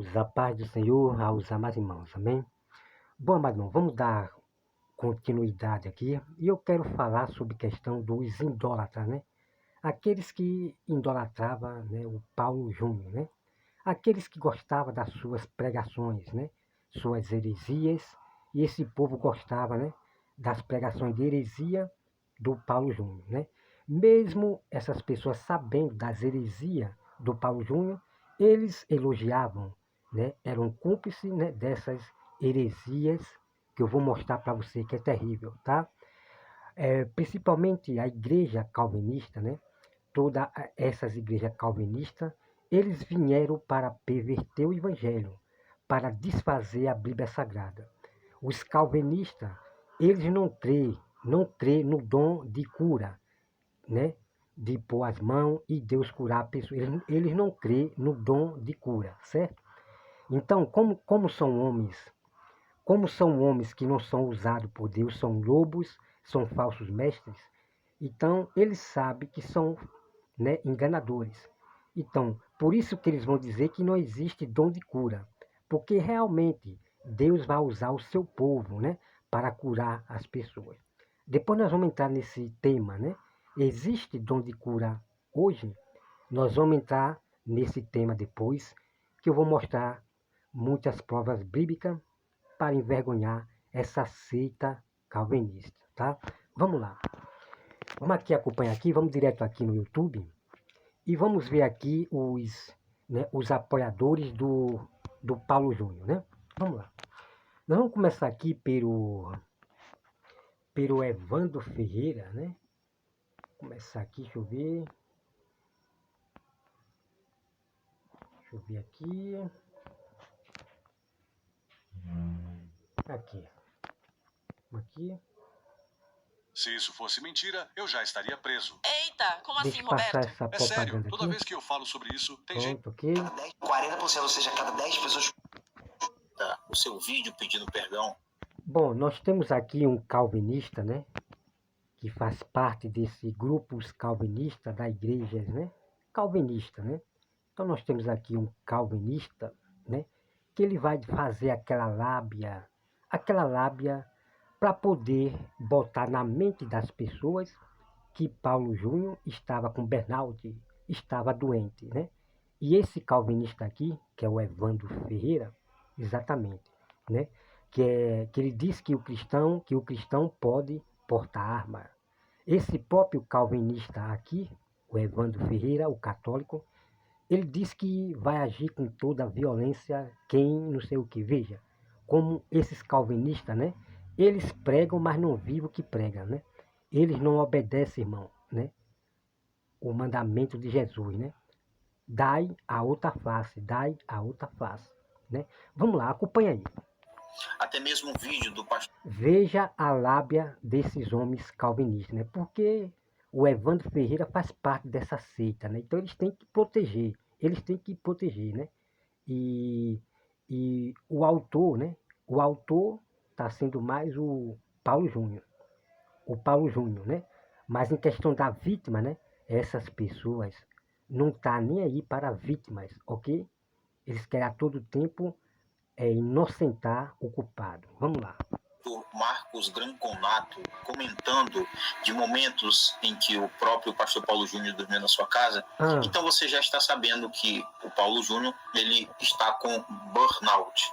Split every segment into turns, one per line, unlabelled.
Irmãos, a paz do Senhor aos amados irmãos, amém? Bom, amados irmãos, vamos dar continuidade aqui e eu quero falar sobre a questão dos idólatras, né? Aqueles que idolatravam, né, o Paulo Júnior, né? Aqueles que gostavam das suas pregações, né? Suas heresias, e esse povo gostava, né? Das pregações de heresia do Paulo Júnior, né? Mesmo essas pessoas sabendo das heresias do Paulo Júnior, eles elogiavam, né? Eram cúmplices, né, dessas heresias que eu vou mostrar para você que é terrível, tá? Principalmente a igreja calvinista, né? Todas essas igrejas calvinistas, eles vieram para perverter o evangelho, para desfazer a Bíblia Sagrada. Os calvinistas, eles não crê no dom de cura, né? De pôr as mãos e Deus curar a pessoa. Eles não crê no dom de cura, certo? Então, como são homens que não são usados por Deus, são lobos, são falsos mestres, então eles sabem que são, né, enganadores. Então, por isso que eles vão dizer que não existe dom de cura, porque realmente Deus vai usar o seu povo, né, para curar as pessoas. Depois nós vamos entrar nesse tema, né? Existe dom de cura hoje? Nós vamos entrar nesse tema depois, que eu vou mostrar muitas provas bíblicas para envergonhar essa seita calvinista, tá? Vamos lá. Vamos aqui acompanhar aqui, vamos direto aqui no YouTube e vamos ver aqui os apoiadores do Paulo Júnior, né? Vamos lá. Nós vamos começar aqui pelo Evandro Ferreira, né? Vou começar aqui, deixa eu ver. Deixa eu ver aqui. Aqui. Aqui.
Se isso fosse mentira, eu já estaria preso.
Eita, como
Deixa
assim,
eu passar
Roberto?
essa
É sério,
propaganda
toda
aqui.
vez que eu falo sobre isso, tem gente...
Pronto, ok.
40%, ou seja, cada 10 pessoas o seu vídeo pedindo perdão.
Bom, nós temos aqui um calvinista, né? Que faz parte desse grupos calvinista da igreja, né? Calvinista, né? Então nós temos aqui um calvinista, né? Que ele vai fazer aquela lábia para poder botar na mente das pessoas que Paulo Júnior estava com Bernaldi, estava doente, né? E esse calvinista aqui, que é o Evandro Ferreira, exatamente, né? Que ele diz que o cristão pode portar arma. Esse próprio calvinista aqui, o Evandro Ferreira, o católico, ele diz que vai agir com toda a violência quem não sei o que. Veja, como esses calvinistas, né? Eles pregam, mas não vivem o que pregam, né? Eles não obedecem, irmão, né? O mandamento de Jesus, né? Dai a outra face, dai a outra face, né? Vamos lá, acompanha aí.
Até mesmo um vídeo do pastor.
Veja a lábia desses homens calvinistas, né? Porque o Evandro Ferreira faz parte dessa seita, né? Então eles têm que proteger, né? E o autor, né? O autor está sendo mais o Paulo Júnior, né? Mas em questão da vítima, né? Essas pessoas não tá nem aí para vítimas, ok? Eles querem a todo tempo inocentar o culpado. Vamos lá.
Marcos Granconato comentando de momentos em que o próprio pastor Paulo Júnior dormiu na sua casa. Então você já está sabendo que o Paulo Júnior, ele está com burnout.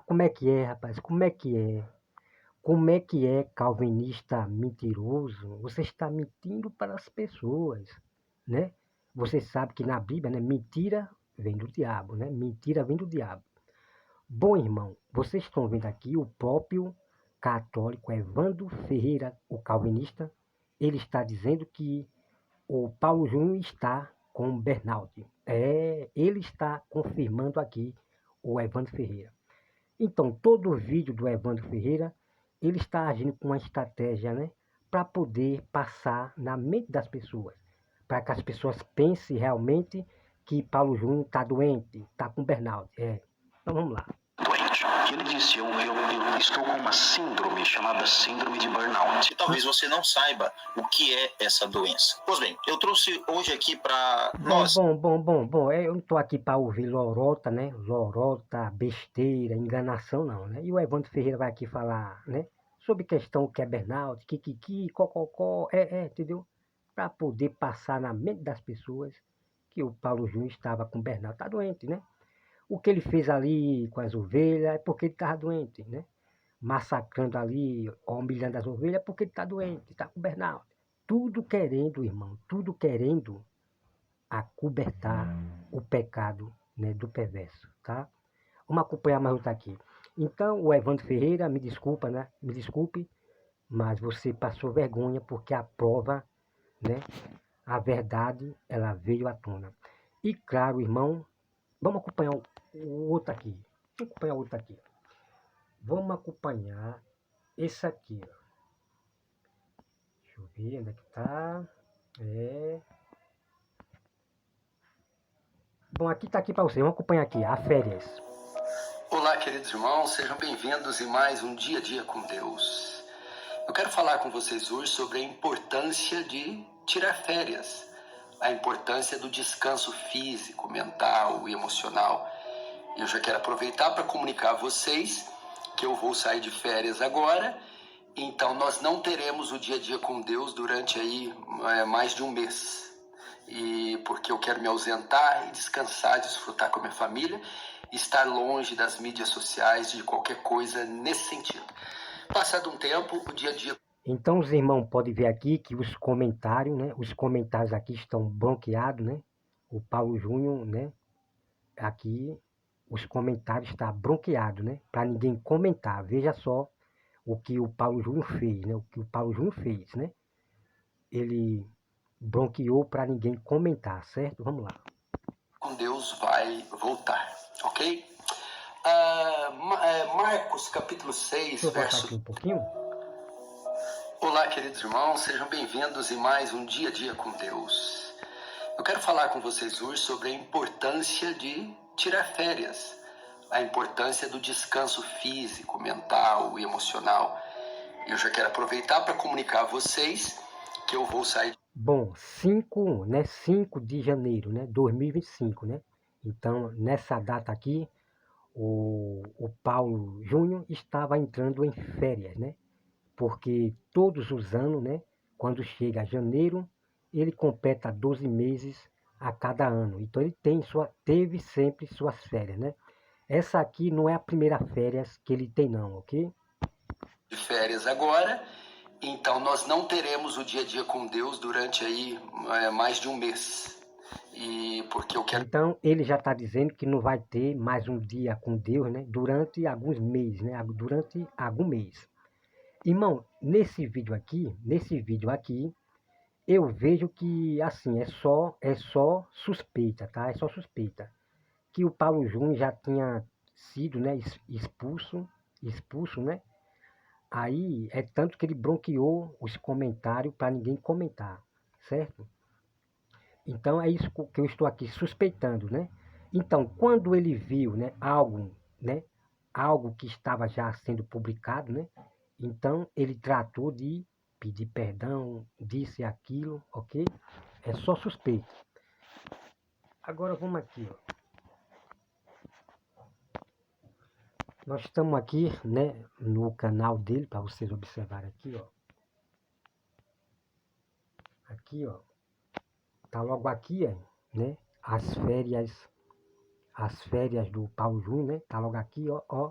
Como é que é, rapaz? Como é que é? Como é que é, calvinista mentiroso? Você está mentindo para as pessoas, né? Você sabe que na Bíblia, né, mentira vem do diabo, né? Mentira vem do diabo. Bom, irmão, vocês estão vendo aqui o próprio católico Evandro Ferreira, o calvinista, ele está dizendo que o Paulo Júnior está com Bernaldi. Ele está confirmando aqui o Evandro Ferreira. Então, todo o vídeo do Evandro Ferreira, ele está agindo com uma estratégia, né, para poder passar na mente das pessoas, para que as pessoas pensem realmente que Paulo Júnior está doente, está com Bernaldi. Então vamos lá.
Doente.
que ele disse, eu estou com uma síndrome chamada síndrome de burnout.
E talvez você não saiba o que é essa doença. Pois bem, eu trouxe hoje aqui para nós...
Bom, eu não estou aqui para ouvir lorota, né? Lorota, besteira, enganação, não, né? E o Evandro Ferreira vai aqui falar, né? Sobre questão que é burnout, kikiki, cococó, entendeu? Para poder passar na mente das pessoas que o Paulo Júnior estava com burnout, tá doente, né? O que ele fez ali com as ovelhas é porque ele estava doente, né? Massacrando ali, humilhando as ovelhas é porque ele está doente, está com burnout. Tudo querendo, irmão, tudo querendo acobertar o pecado, né, do perverso, tá? Vamos acompanhar mais outro aqui. Então, o Evandro Ferreira, me desculpa, né? Me desculpe, mas você passou vergonha porque a prova, né? A verdade, ela veio à tona. E claro, irmão, vamos acompanhar o outro aqui. Vamos acompanhar o outro aqui. Vamos acompanhar esse aqui, ó. Deixa eu ver onde é que tá. Bom, aqui tá aqui para você. Vamos acompanhar aqui, a férias.
Olá, queridos irmãos, sejam bem-vindos em mais um Dia a Dia com Deus. Eu quero falar com vocês hoje sobre a importância de tirar férias, a importância do descanso físico, mental e emocional. Eu já quero aproveitar para comunicar a vocês que eu vou sair de férias agora, então nós não teremos o Dia a Dia com Deus durante aí mais de um mês. E porque eu quero me ausentar e descansar, desfrutar com a minha família, estar longe das mídias sociais, de qualquer coisa nesse sentido. Passado um tempo, o dia a dia...
Então os irmãos podem ver aqui que os comentários, né? Os comentários aqui estão bloqueados, né? O Paulo Júnior, né? Aqui os comentários estão bloqueados, né? Para ninguém comentar. Veja só o que o Paulo Júnior fez, né? O que o Paulo Júnior fez, né? Ele bloqueou para ninguém comentar, certo? Vamos lá.
Com Deus vai voltar, ok? Marcos capítulo 6,
Deixa eu
verso...
aqui um pouquinho.
Olá, queridos irmãos, sejam bem-vindos em mais um Dia a Dia com Deus. Eu quero falar com vocês hoje sobre a importância de tirar férias, a importância do descanso físico, mental e emocional. Eu já quero aproveitar para comunicar a vocês que eu vou sair...
Bom, 5 de janeiro, né, 2025, né? Então, nessa data aqui, o Paulo Júnior estava entrando em férias, né? Porque todos os anos, né, quando chega janeiro, ele completa 12 meses a cada ano. Então, ele teve sempre suas férias, né? Essa aqui não é a primeira férias que ele tem não, ok?
De férias agora... Então, nós não teremos o dia a dia com Deus durante aí mais de um mês. E porque eu quero...
Então, ele já está dizendo que não vai ter mais um dia com Deus, né? Durante alguns meses, né? Durante algum mês. Irmão, nesse vídeo aqui, eu vejo que, assim, é só suspeita, tá? É só suspeita. Que o Paulo Júnior já tinha sido, né, expulso, né? Aí é tanto que ele bloqueou os comentários para ninguém comentar, certo? Então é isso que eu estou aqui suspeitando, né? Então, quando ele viu, né, algo que estava já sendo publicado, né? Então ele tratou de pedir perdão, disse aquilo, ok? É só suspeita. Agora vamos aqui, ó. Nós estamos aqui, né, no canal dele, para vocês observarem aqui, ó. Aqui, ó. Tá logo aqui, né, as férias do Paulo Júnior, né? Tá logo aqui, ó,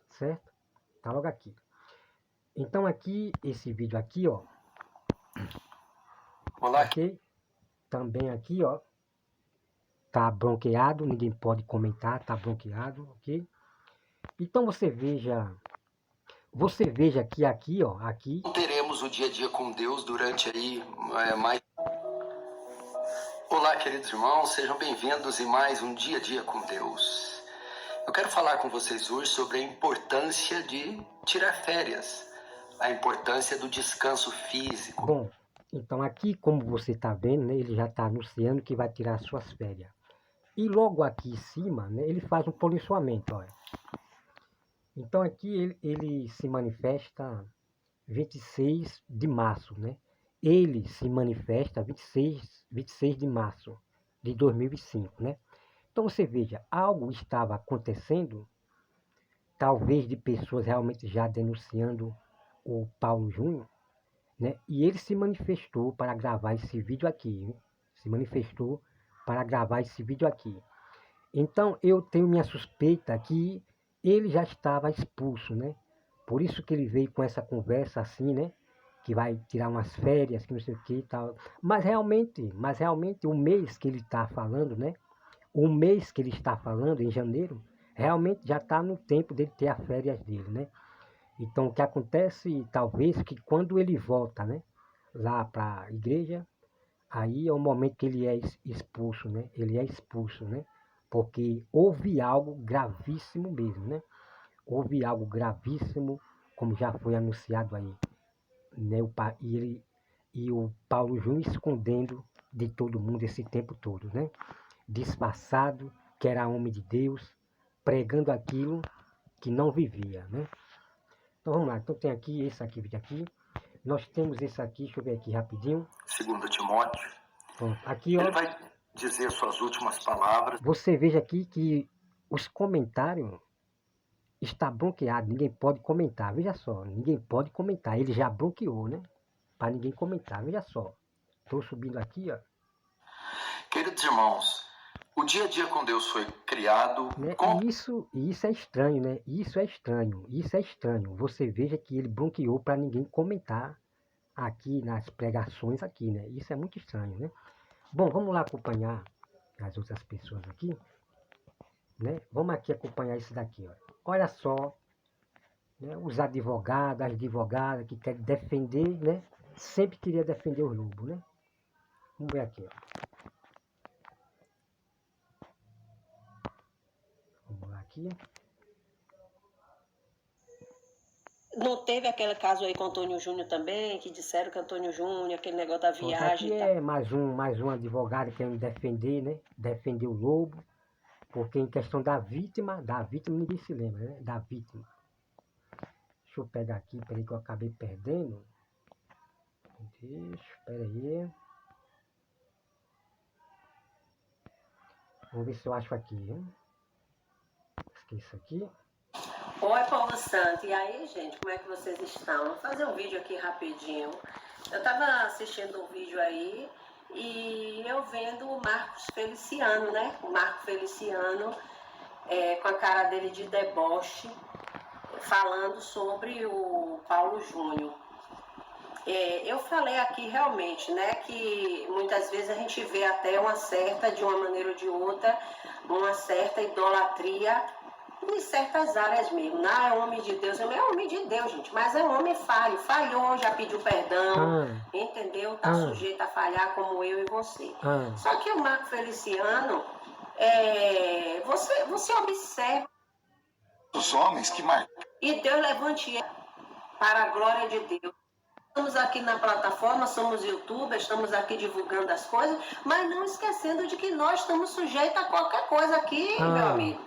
certo? Tá logo aqui. Então aqui, esse vídeo aqui, ó.
Olá.
Ok? Também aqui, ó. Tá bloqueado, ninguém pode comentar, tá bloqueado, ok? Então você veja que aqui, ó, aqui...
Não teremos o dia a dia com Deus durante aí mais... Olá, queridos irmãos, sejam bem-vindos em mais um Dia a Dia com Deus. Eu quero falar com vocês hoje sobre a importância de tirar férias, a importância do descanso físico.
Bom, então aqui, como você está vendo, né, ele já está anunciando que vai tirar suas férias. E logo aqui em cima, né, ele faz um policiamento, olha. Então aqui ele se manifesta 26 de março, né? Ele se manifesta 26 de março de 2005, né? Então você veja, algo estava acontecendo, talvez de pessoas realmente já denunciando o Paulo Júnior, né? E ele se manifestou para gravar esse vídeo aqui, né? Se manifestou para gravar esse vídeo aqui. Então eu tenho minha suspeita que ele já estava expulso, né? Por isso que ele veio com essa conversa assim, né? Que vai tirar umas férias, que não sei o que e tal. Mas realmente o mês que ele está falando, né? O mês que ele está falando, em janeiro, realmente já está no tempo dele ter as férias dele, né? Então o que acontece, talvez, que quando ele volta, né? Lá para a igreja, aí é o momento que ele é expulso, né? Ele é expulso, né? Porque houve algo gravíssimo mesmo, né? Houve algo gravíssimo, como já foi anunciado aí, né? E o Paulo Júnior escondendo de todo mundo esse tempo todo, né? Disfarçado, que era homem de Deus, pregando aquilo que não vivia, né? Então vamos lá, então tem aqui, esse aqui, vídeo aqui. Nós temos esse aqui, deixa eu ver aqui rapidinho.
2 Timóteo.
Pronto, aqui ó.
Ele vai dizer suas últimas palavras.
Você veja aqui que os comentários está bloqueado, ninguém pode comentar, veja só, ninguém pode comentar, ele já bloqueou, né? Para ninguém comentar, veja só. Estou subindo aqui, ó.
Queridos irmãos, o dia a dia com Deus foi criado
Né?
com...
E isso é estranho, né? Isso é estranho. Você veja que ele bloqueou para ninguém comentar aqui nas pregações aqui, né? Isso é muito estranho, né? Bom, vamos lá acompanhar as outras pessoas aqui, né? Vamos aqui acompanhar isso daqui, ó. Olha só, né? Os advogados, as advogadas que querem defender, né? Sempre queria defender os lobos, né? Vamos ver aqui, ó. Vamos lá aqui.
Não teve aquele caso aí com o Antônio Júnior também, que disseram que Antônio Júnior, aquele negócio da
Pronto,
viagem
aqui
e tal.
é mais um advogado querendo defender, né? Defender o lobo. Porque em questão da vítima ninguém se lembra, né? Da vítima. Deixa eu pegar aqui, peraí que eu acabei perdendo. Peraí. Vamos ver se eu acho aqui, hein? Esqueça aqui.
Oi, povo santo. E aí, gente, como é que vocês estão? Vou fazer um vídeo aqui rapidinho. Eu tava assistindo um vídeo aí e eu vendo o Marcos Feliciano, né? O Marco Feliciano, com a cara dele de deboche, falando sobre o Paulo Júnior. Eu falei aqui realmente, né, que muitas vezes a gente vê até uma certa, de uma maneira ou de outra, uma certa idolatria em certas áreas mesmo. Não é homem de Deus, é homem de Deus, gente, mas é um homem falho, falhou, já pediu perdão, entendeu? Tá sujeito a falhar como eu e você. Só que o Marco Feliciano, você observa
Os homens que marcam.
e Deus levante ele para a glória de Deus. Estamos aqui na plataforma, somos youtubers, estamos aqui divulgando as coisas, mas não esquecendo de que nós estamos sujeitos a qualquer coisa aqui, meu amigo.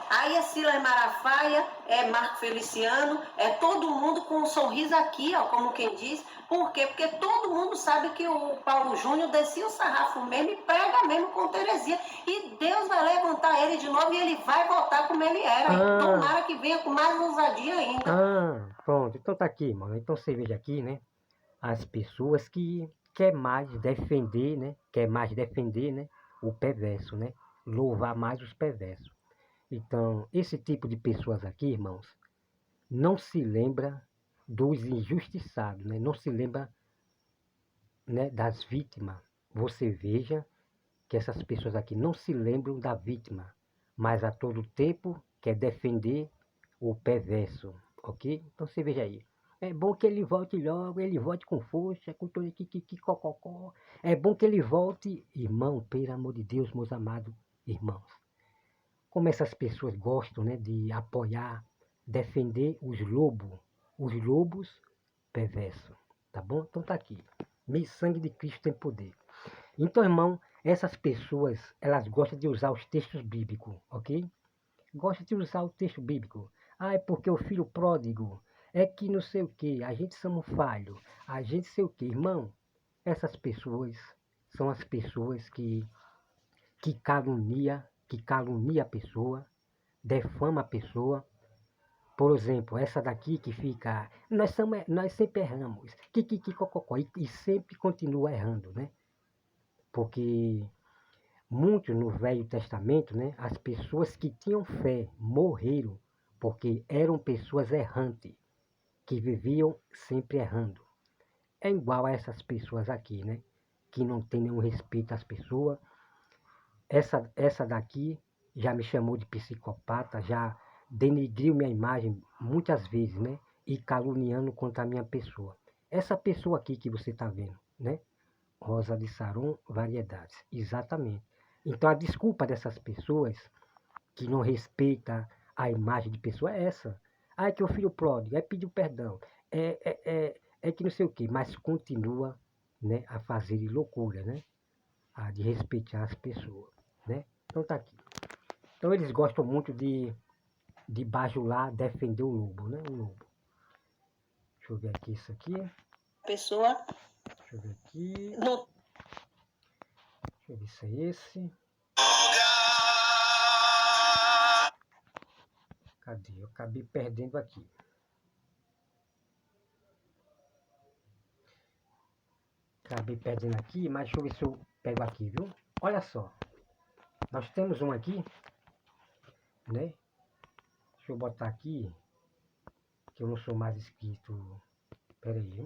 Aí é Sila Marafaia, é Marco Feliciano, é todo mundo com um sorriso aqui, ó, como quem diz. Por quê? Porque todo mundo sabe que o Paulo Júnior descia o sarrafo mesmo e prega mesmo com heresia. E Deus vai levantar ele de novo e ele vai voltar como ele era. Tomara que venha com mais ousadia ainda.
Pronto. Então tá aqui, mano. Então você veja aqui, né? As pessoas que quer mais defender, né? O perverso, né? Louvar mais os perversos. Então, esse tipo de pessoas aqui, irmãos, não se lembra dos injustiçados, né? Não se lembra, né, das vítimas. Você veja que essas pessoas aqui não se lembram da vítima, mas a todo tempo quer defender o perverso, ok? Então você veja aí. É bom que ele volte logo, ele volte com força, com todo cococó. É bom que ele volte, irmão, pelo amor de Deus, meus amados irmãos. Como essas pessoas gostam, né, de apoiar, defender os lobos perversos, tá bom? Então tá aqui. Meu sangue de Cristo tem poder. Então, irmão, essas pessoas, elas gostam de usar os textos bíblicos, ok? gosta de usar o texto bíblico. Ah, é porque o filho pródigo é que não sei o quê, a gente somos falho, a gente sei o quê. Irmão, essas pessoas são as pessoas que calunia a pessoa, defama a pessoa. Por exemplo, essa daqui que fica, nós sempre erramos, cococó, e sempre continua errando, né? Porque muitos no Velho Testamento, né, as pessoas que tinham fé morreram porque eram pessoas errantes, que viviam sempre errando. É igual a essas pessoas aqui, né, que não tem nenhum respeito às pessoas. Essa daqui já me chamou de psicopata, já denigriu minha imagem muitas vezes, né, e caluniando contra a minha pessoa. Essa pessoa aqui que você está vendo, né, Rosa de Saron Variedades, exatamente. Então a desculpa dessas pessoas que não respeitam a imagem de pessoa é essa. Ah, é que o filho pródigo, é pedir perdão, é que não sei o quê, mas continua, né, a fazer loucura, né? A de respeitar as pessoas, né? Então tá aqui. Então eles gostam muito de bajular, defender o lobo, né? O lobo. Deixa eu ver aqui isso aqui.
Pessoa
Deixa eu ver aqui.
não.
Deixa eu ver se é esse. Cadê? Eu acabei perdendo aqui. Acabei perdendo aqui, mas deixa eu ver se eu pego aqui, viu? Olha só. Nós temos um aqui, né? Deixa eu botar aqui, que eu não sou mais inscrito. Pera aí, viu?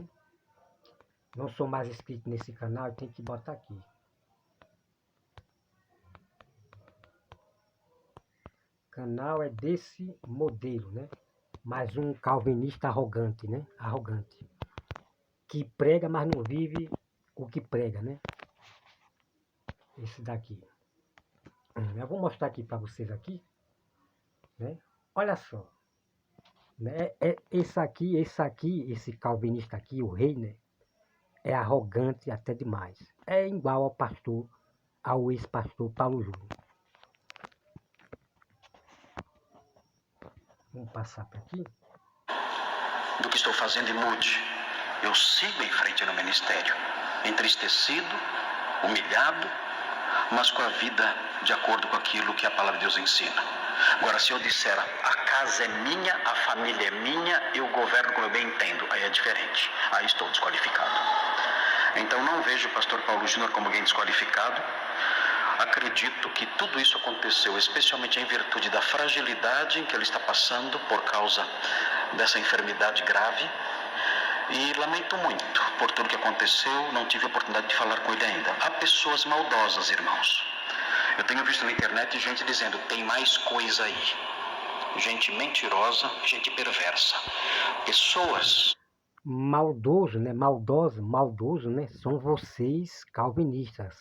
Não sou mais inscrito nesse canal, eu tenho que botar aqui. Canal é desse modelo, né? Mais um calvinista arrogante, né? Arrogante. Que prega, mas não vive o que prega, né? Esse daqui. Eu vou mostrar aqui para vocês aqui, né? Olha só. Né? Esse calvinista aqui, o rei, né? É arrogante até demais. É igual ao ex-pastor Paulo Júnior. Vamos passar por aqui.
Do que estou fazendo e mude. Eu sigo em frente no ministério, entristecido, humilhado, mas com a vida de acordo com aquilo que a palavra de Deus ensina. Agora, se eu disser a casa é minha, a família é minha, eu governo como eu bem entendo, aí é diferente, aí estou desqualificado. Então não vejo o pastor Paulo Júnior como alguém desqualificado. Acredito que tudo isso aconteceu especialmente em virtude da fragilidade em que ele está passando por causa dessa enfermidade grave. E lamento muito por tudo que aconteceu, não tive a oportunidade de falar com ele ainda. Há pessoas maldosas, irmãos. Eu tenho visto na internet gente dizendo, tem mais coisa aí. Gente mentirosa, gente perversa. Pessoas...
Maldoso, né? Maldoso, né? São vocês calvinistas,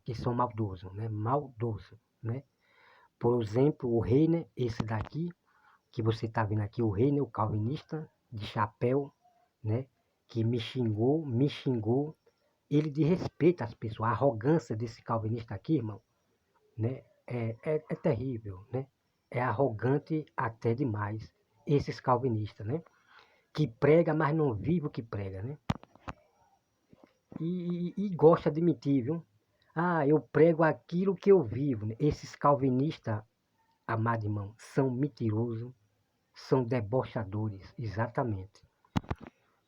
que são maldosos, né? Maldoso, né? Por exemplo, o rei, né? Esse daqui, que você tá vendo aqui, o rei, né? O calvinista de chapéu, né? Que me xingou, ele desrespeita as pessoas, a arrogância desse calvinista aqui, irmão, né? É terrível, né? É arrogante até demais, esses calvinistas, né? Que prega, mas não vive o que prega, né? E gosta de mentir, viu? Ah, eu prego aquilo que eu vivo, né? Esses calvinistas, amado irmão, são mentirosos, são debochadores, exatamente.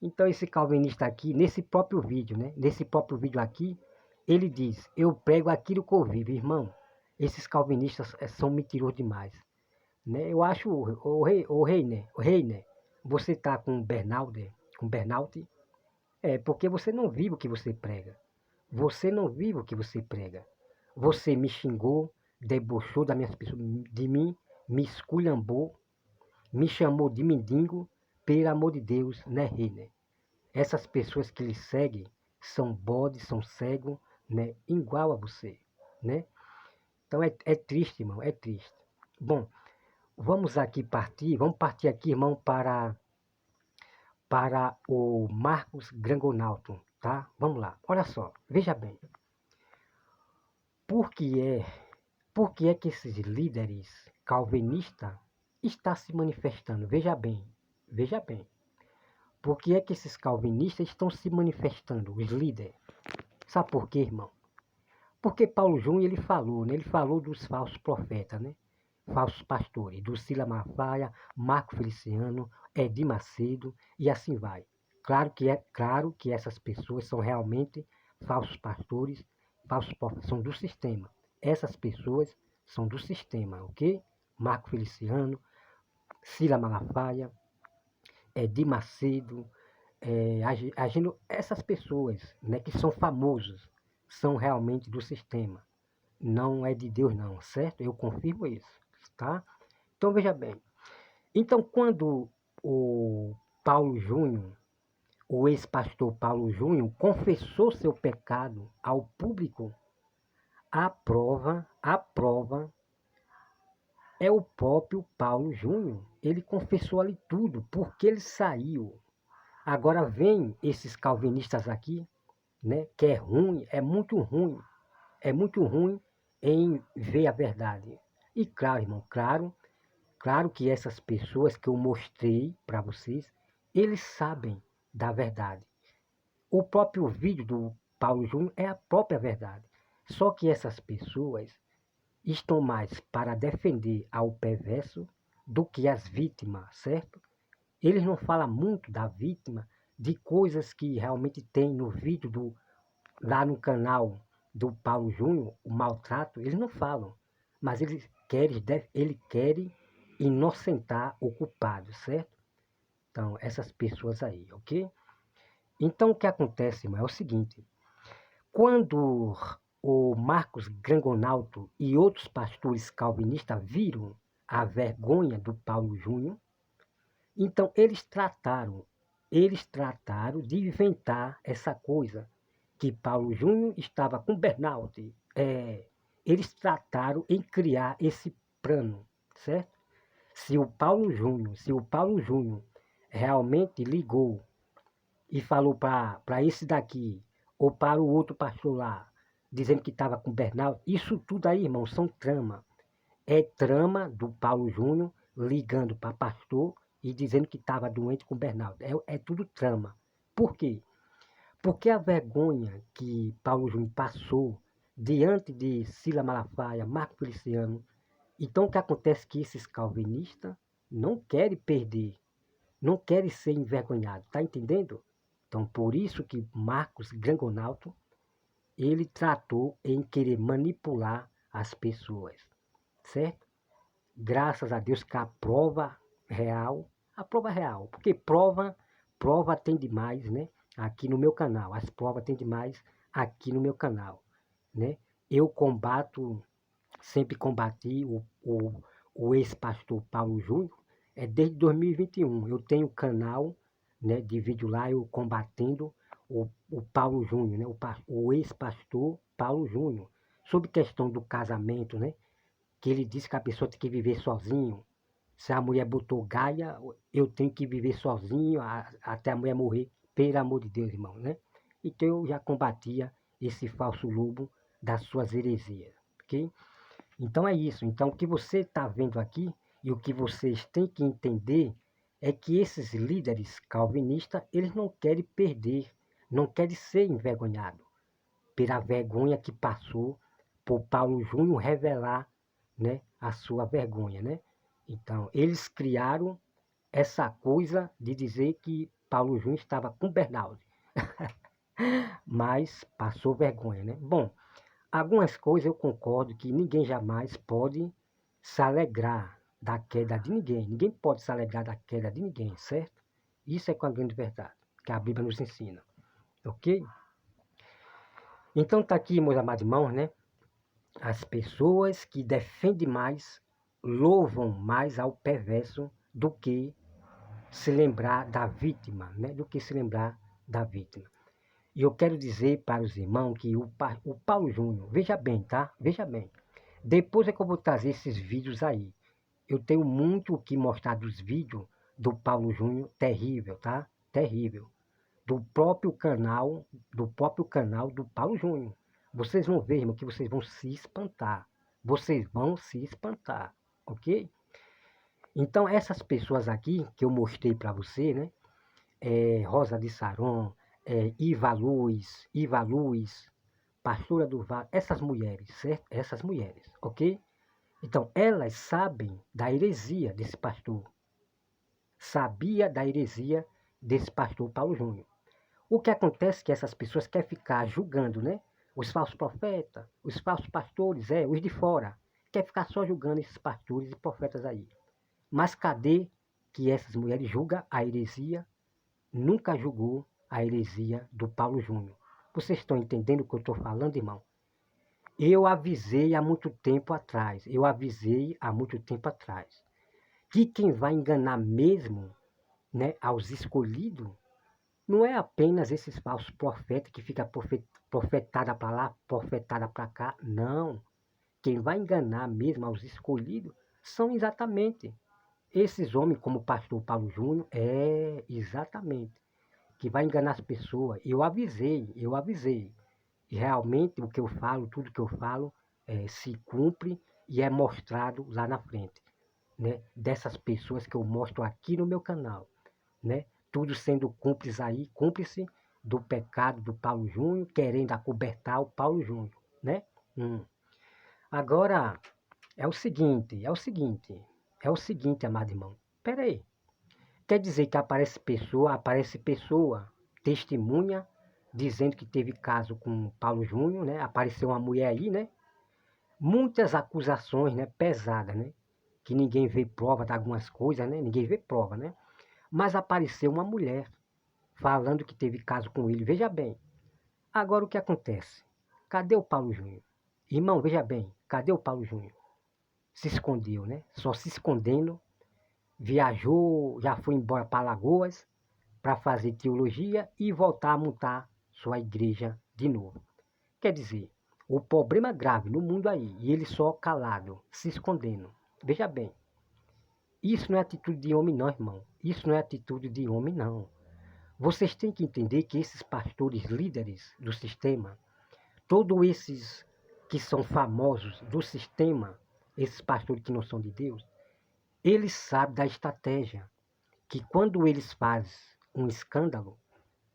Então esse calvinista aqui, nesse próprio vídeo, né? Nesse próprio vídeo aqui, ele diz, eu prego aquilo que eu vivo, irmão. Esses calvinistas são mentirosos demais, né? Eu acho, o rei, né? Você tá com burnout, porque você não vive o que você prega. Você não vive o que você prega. Você me xingou, debochou de mim, me esculhambou, me chamou de mendigo, pelo amor de Deus, né, rei, né? Essas pessoas que lhe seguem são bodes, são cegos, né? Igual a você, né? Então é triste, irmão, é triste. Bom, vamos partir aqui, irmão, para o Marcos Grangonauto, tá? Vamos lá, olha só, veja bem. Por que é por que é que esses líderes calvinistas estão se manifestando? Veja bem, veja bem. Por que é que esses calvinistas estão se manifestando, os líderes? Sabe por quê, irmão? Porque Paulo Júnior, ele falou, né? Ele falou dos falsos profetas, né? Falsos pastores, do Silas Malafaia, Marco Feliciano, Edir Macedo e assim vai. Claro que essas pessoas são realmente falsos pastores, falsos profetas, são do sistema. Essas pessoas são do sistema, ok? Marco Feliciano, Silas Malafaia, Edir Macedo, essas pessoas, né, que são famosos, são realmente do sistema. Não é de Deus não, certo? Eu confirmo isso, tá? Então veja bem. Então quando o Paulo Júnior, o ex-pastor Paulo Júnior, confessou seu pecado ao público, a prova é o próprio Paulo Júnior. Ele confessou ali tudo, porque ele saiu. Agora vem esses calvinistas aqui, né, que é ruim, é muito ruim em ver a verdade. E claro, irmão, claro que essas pessoas que eu mostrei para vocês, eles sabem da verdade. O próprio vídeo do Paulo Júnior é a própria verdade. Só que essas pessoas estão mais para defender ao perverso do que as vítimas, certo? Eles não falam muito da vítima, de coisas que realmente tem no vídeo lá no canal do Paulo Júnior, o maltrato, eles não falam. Mas ele quer inocentar o culpado, certo? Então, essas pessoas aí, ok? Então, o que acontece, irmão, é o seguinte. Quando o Marcos Grangonalto e outros pastores calvinistas viram a vergonha do Paulo Júnior, então eles trataram de inventar essa coisa, que Paulo Júnior estava com burnout. Eles trataram em criar esse plano, certo? Se o Paulo Júnior realmente ligou e falou para esse daqui, ou para o outro pastor lá, dizendo que estava com burnout, isso tudo aí, irmão, são trama. É trama do Paulo Júnior ligando para pastor e dizendo que estava doente com burnout. É tudo trama. Por quê? Porque a vergonha que Paulo Júnior passou diante de Silas Malafaia, Marco Feliciano, então o que acontece é que esses calvinistas não querem perder, não querem ser envergonhados, tá entendendo? Então por isso que Marcos Grangonalto, ele tratou em querer manipular as pessoas, certo? Graças a Deus que a prova real, porque prova tem demais, né? Aqui no meu canal, as provas tem demais aqui no meu canal, né? Eu sempre combati o ex-pastor Paulo Júnior, desde 2021, eu tenho canal, né, de vídeo lá, eu combatendo o Paulo Júnior, né, o ex-pastor Paulo Júnior, sobre questão do casamento, né? Que ele disse que a pessoa tem que viver sozinho. Se a mulher botou gaia, eu tenho que viver sozinho até a mulher morrer, pelo amor de Deus, irmão, né? Então eu já combatia esse falso lobo das suas heresias, ok? Então é isso. Então o que você está vendo aqui e o que vocês têm que entender é que esses líderes calvinistas, eles não querem perder, não querem ser envergonhados pela vergonha que passou por Paulo Júnior revelar, né, a sua vergonha, né? Então, eles criaram essa coisa de dizer que Paulo Júnior estava com burnout, mas passou vergonha, né? Bom, algumas coisas eu concordo que ninguém jamais pode se alegrar da queda de ninguém. Ninguém pode se alegrar da queda de ninguém, certo? Isso é com a grande verdade que a Bíblia nos ensina, ok? Então tá aqui, meus amados irmãos, né? As pessoas que defendem mais, louvam mais ao perverso do que se lembrar da vítima, né? Do que se lembrar da vítima. E eu quero dizer para os irmãos que o Paulo Júnior, veja bem, tá? Veja bem. Depois é que eu vou trazer esses vídeos aí. Eu tenho muito o que mostrar dos vídeos do Paulo Júnior, terrível, tá? Terrível. Do próprio canal do Paulo Júnior. Vocês vão ver, irmão, que vocês vão se espantar. vocês vão se espantar, ok? Então, essas pessoas aqui que eu mostrei para você, né? Rosa de Saron, Iva Luz, Pastora do Vale, essas mulheres, certo? Essas mulheres, ok? Então, elas sabem da heresia desse pastor. Sabia da heresia desse pastor Paulo Júnior. O que acontece é que essas pessoas querem ficar julgando, né? Os falsos profetas, os falsos pastores, os de fora. Quer ficar só julgando esses pastores e profetas aí. Mas cadê que essas mulheres julgam a heresia? Nunca julgou a heresia do Paulo Júnior. Vocês estão entendendo o que eu estou falando, irmão? Eu avisei há muito tempo atrás, que quem vai enganar mesmo, né, aos escolhidos, não é apenas esses falsos profetas que ficam profetada para lá, profetada para cá, não. Quem vai enganar mesmo aos escolhidos são exatamente esses homens, como o pastor Paulo Júnior, exatamente, que vai enganar as pessoas. Eu avisei. E realmente o que eu falo, tudo que eu falo, se cumpre e é mostrado lá na frente, né? Dessas pessoas que eu mostro aqui no meu canal, né? Tudo sendo cúmplice do pecado do Paulo Júnior, querendo acobertar o Paulo Júnior, né? Agora, é o seguinte, amado irmão. Espera aí. Quer dizer que aparece pessoa, testemunha, dizendo que teve caso com Paulo Júnior, né? Apareceu uma mulher aí, né? Muitas acusações, né? Pesadas, né? Que ninguém vê prova de algumas coisas, né? Ninguém vê prova, né? Mas apareceu uma mulher falando que teve caso com ele. Veja bem. Agora o que acontece? Cadê o Paulo Júnior? Irmão, veja bem. Cadê o Paulo Júnior? Se escondeu, né? Só se escondendo. Viajou, já foi embora para Alagoas para fazer teologia e voltar a montar sua igreja de novo. Quer dizer, o problema grave no mundo aí, e ele só calado, se escondendo. Veja bem, isso não é atitude de homem não, irmão. Isso não é atitude de homem não. Vocês têm que entender que esses pastores líderes do sistema, todos esses que são famosos do sistema, esses pastores que não são de Deus, eles sabem da estratégia, que quando eles fazem um escândalo,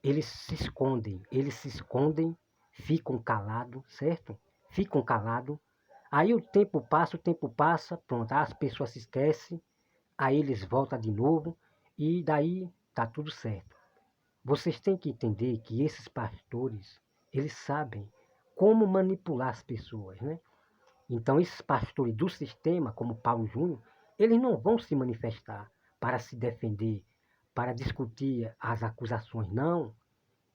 eles se escondem, ficam calados, certo? Ficam calados. Aí o tempo passa, pronto, as pessoas se esquecem, aí eles voltam de novo e daí tá tudo certo. Vocês têm que entender que esses pastores, eles sabem como manipular as pessoas, né? Então esses pastores do sistema, como Paulo Júnior, eles não vão se manifestar para se defender, para discutir as acusações, não.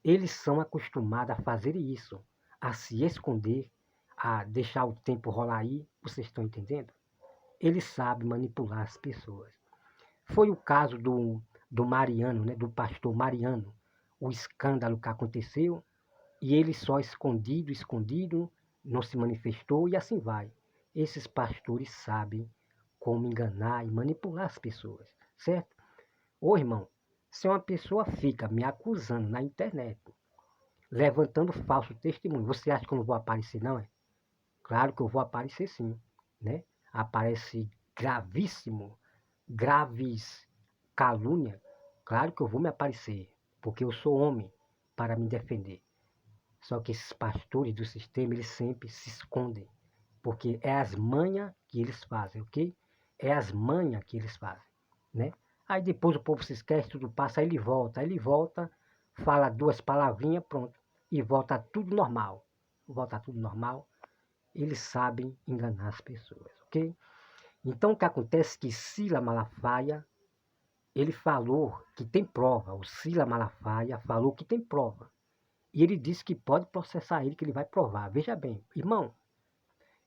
Eles são acostumados a fazer isso, a se esconder, a deixar o tempo rolar aí, vocês estão entendendo? Eles sabem manipular as pessoas. Foi o caso do Mariano, né, do pastor Mariano, o escândalo que aconteceu, e ele só escondido, não se manifestou e assim vai. Esses pastores sabem como enganar e manipular as pessoas, certo? Ô irmão, se uma pessoa fica me acusando na internet, levantando falso testemunho, você acha que eu não vou aparecer, não é? Claro que eu vou aparecer sim, né? Aparece graves calúnia, claro que eu vou me aparecer, porque eu sou homem para me defender. Só que esses pastores do sistema, eles sempre se escondem, porque é as manhas que eles fazem, ok? É as manhas que eles fazem, né? Aí depois o povo se esquece, tudo passa, aí ele volta, fala duas palavrinhas, pronto, e volta tudo normal. Eles sabem enganar as pessoas, ok? Então o que acontece é que Silas Malafaia, ele falou que tem prova, o Silas Malafaia falou que tem prova. E ele disse que pode processar ele, que ele vai provar. Veja bem,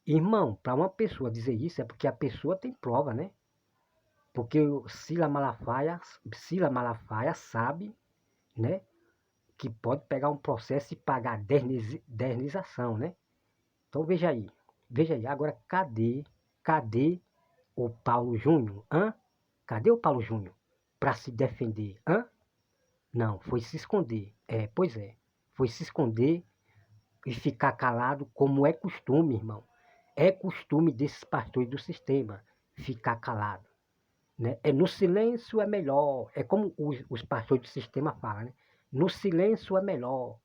irmão, para uma pessoa dizer isso é porque a pessoa tem prova, né? Porque o Silas Malafaia sabe, né, que pode pegar um processo e pagar indenização, né? Então veja aí, agora cadê o Paulo Júnior? Cadê o Paulo Júnior para se defender? Não, foi se esconder. Pois é, foi se esconder e ficar calado como é costume, irmão. é costume desses pastores do sistema ficar calado, né? No silêncio é melhor. É como os pastores do sistema falam, né? No silêncio é melhor.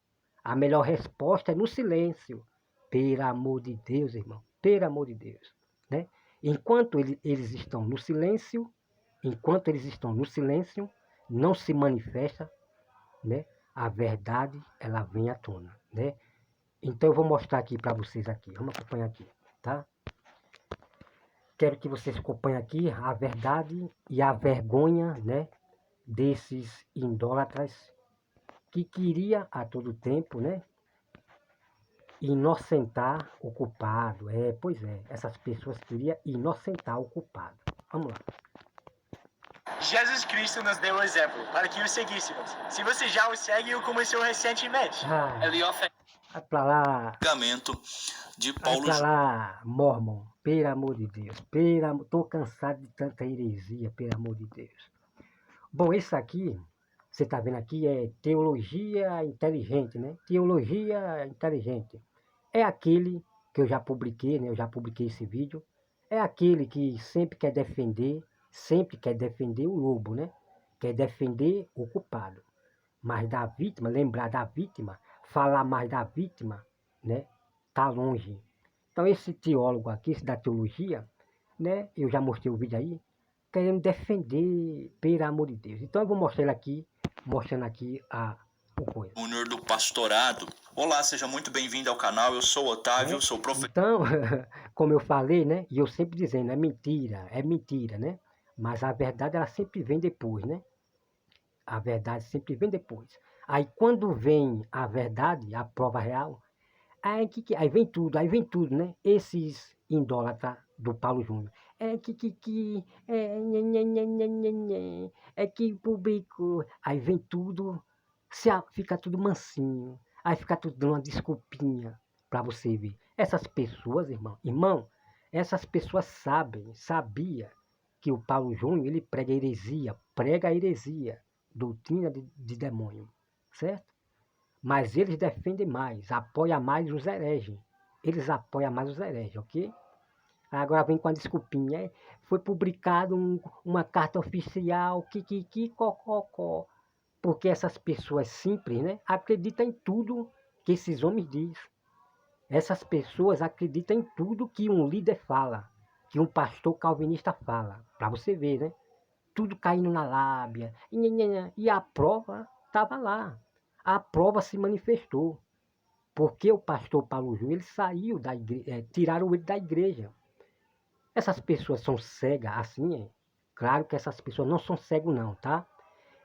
A melhor resposta é no silêncio. Pelo amor de Deus, irmão. Pelo amor de Deus, né? Enquanto eles estão no silêncio, não se manifesta, né? A verdade, ela vem à tona, né? Então eu vou mostrar aqui para vocês aqui. Vamos acompanhar aqui, tá? Quero que vocês acompanhem aqui a verdade e a vergonha, né, desses idólatras que queria a todo tempo, né, inocentar o culpado. Pois é, essas pessoas queriam inocentar o culpado. Vamos lá.
Jesus Cristo nos deu o exemplo para que o seguíssemos. Se você já o segue, o começou recentemente. Ele oferece
Vai pra lá.
De
Vai
Paulo
pra lá, Mormon. Pelo amor de Deus. Tô cansado de tanta heresia, pelo amor de Deus. Bom, esse aqui, você tá vendo aqui, é teologia inteligente, né? Teologia inteligente. É aquele que eu já publiquei, né? Eu já publiquei esse vídeo. É aquele que sempre quer defender o lobo, né? Quer defender o culpado. Mas da vítima, lembrar da vítima, falar mais da vítima, né? Tá longe. Então esse teólogo aqui, esse da teologia, né? Eu já mostrei o vídeo aí, querendo defender, pelo amor de Deus. Então eu vou mostrar ele aqui, mostrando aqui o coisa.
Júnior do Pastorado. Olá, seja muito bem-vindo ao canal. Eu sou Otávio, sou professor.
Então, como eu falei, né? E eu sempre dizendo, é mentira, né? Mas a verdade ela sempre vem depois, né? A verdade sempre vem depois. Aí quando vem a verdade, a prova real, aí vem tudo, né? Esses idólatras do Paulo Júnior. É que público. Aí vem tudo, fica tudo mansinho. Aí fica tudo dando uma desculpinha para você ver. Essas pessoas, irmão, essas pessoas sabia que o Paulo Júnior, ele prega a heresia, doutrina de demônio, certo? Mas eles defendem mais, apoiam mais os hereges. Eles apoiam mais os hereges, ok? Agora vem com a desculpinha. Foi publicado uma carta oficial, cococó. Porque essas pessoas simples, né, acreditam em tudo que esses homens dizem. Essas pessoas acreditam em tudo que um líder fala, que um pastor calvinista fala. Para você ver, né? Tudo caindo na lábia. E a prova estava lá. A prova se manifestou. Porque o pastor Paulo Júnior, ele saiu da igreja, tiraram ele da igreja. Essas pessoas são cegas assim, Claro que essas pessoas não são cegos não, tá?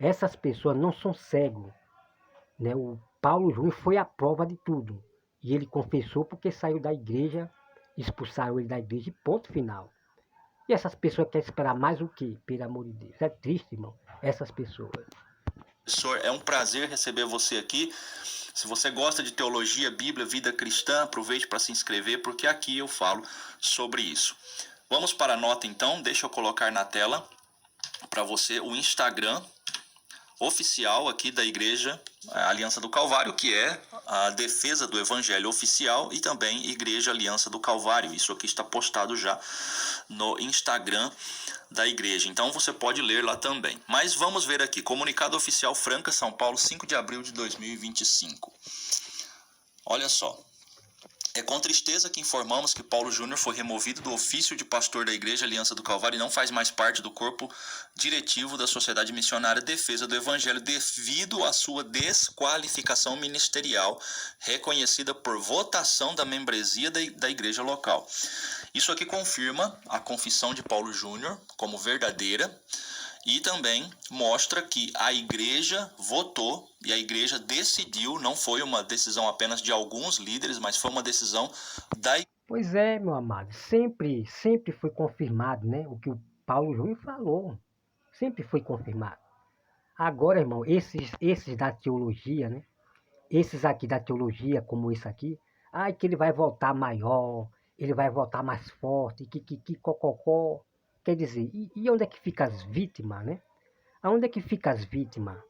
Essas pessoas não são cegos, né? O Paulo Júnior foi a prova de tudo. E ele confessou porque saiu da igreja, expulsaram ele da igreja e ponto final. E essas pessoas querem esperar mais o quê? Pelo amor de Deus. É triste, irmão, essas pessoas.
Professor, é um prazer receber você aqui. Se você gosta de teologia, Bíblia, vida cristã, aproveite para se inscrever, porque aqui eu falo sobre isso. Vamos para a nota então, deixa eu colocar na tela para você o Instagram oficial aqui da Igreja Aliança do Calvário, que é a defesa do Evangelho oficial, e também Igreja Aliança do Calvário. Isso aqui está postado já no Instagram da igreja, então você pode ler lá também. Mas vamos ver aqui, comunicado oficial Franca, São Paulo, 5 de abril de 2025. Olha só. É com tristeza que informamos que Paulo Júnior foi removido do ofício de pastor da Igreja Aliança do Calvário e não faz mais parte do corpo diretivo da Sociedade Missionária Defesa do Evangelho devido à sua desqualificação ministerial, reconhecida por votação da membresia da igreja local. Isso aqui confirma a confissão de Paulo Júnior como verdadeira e também mostra que a igreja votou e a igreja decidiu, não foi uma decisão apenas de alguns líderes, mas foi uma decisão da igreja.
Pois é, meu amado, sempre foi confirmado, né? O que o Paulo Júnior falou, sempre foi confirmado. Agora, irmão, esses da teologia, né? Esses aqui da teologia, como esse aqui, que ele vai voltar maior, ele vai voltar mais forte, cococó. Quer dizer, e onde é que fica as vítimas, né? Aonde é que fica as vítimas?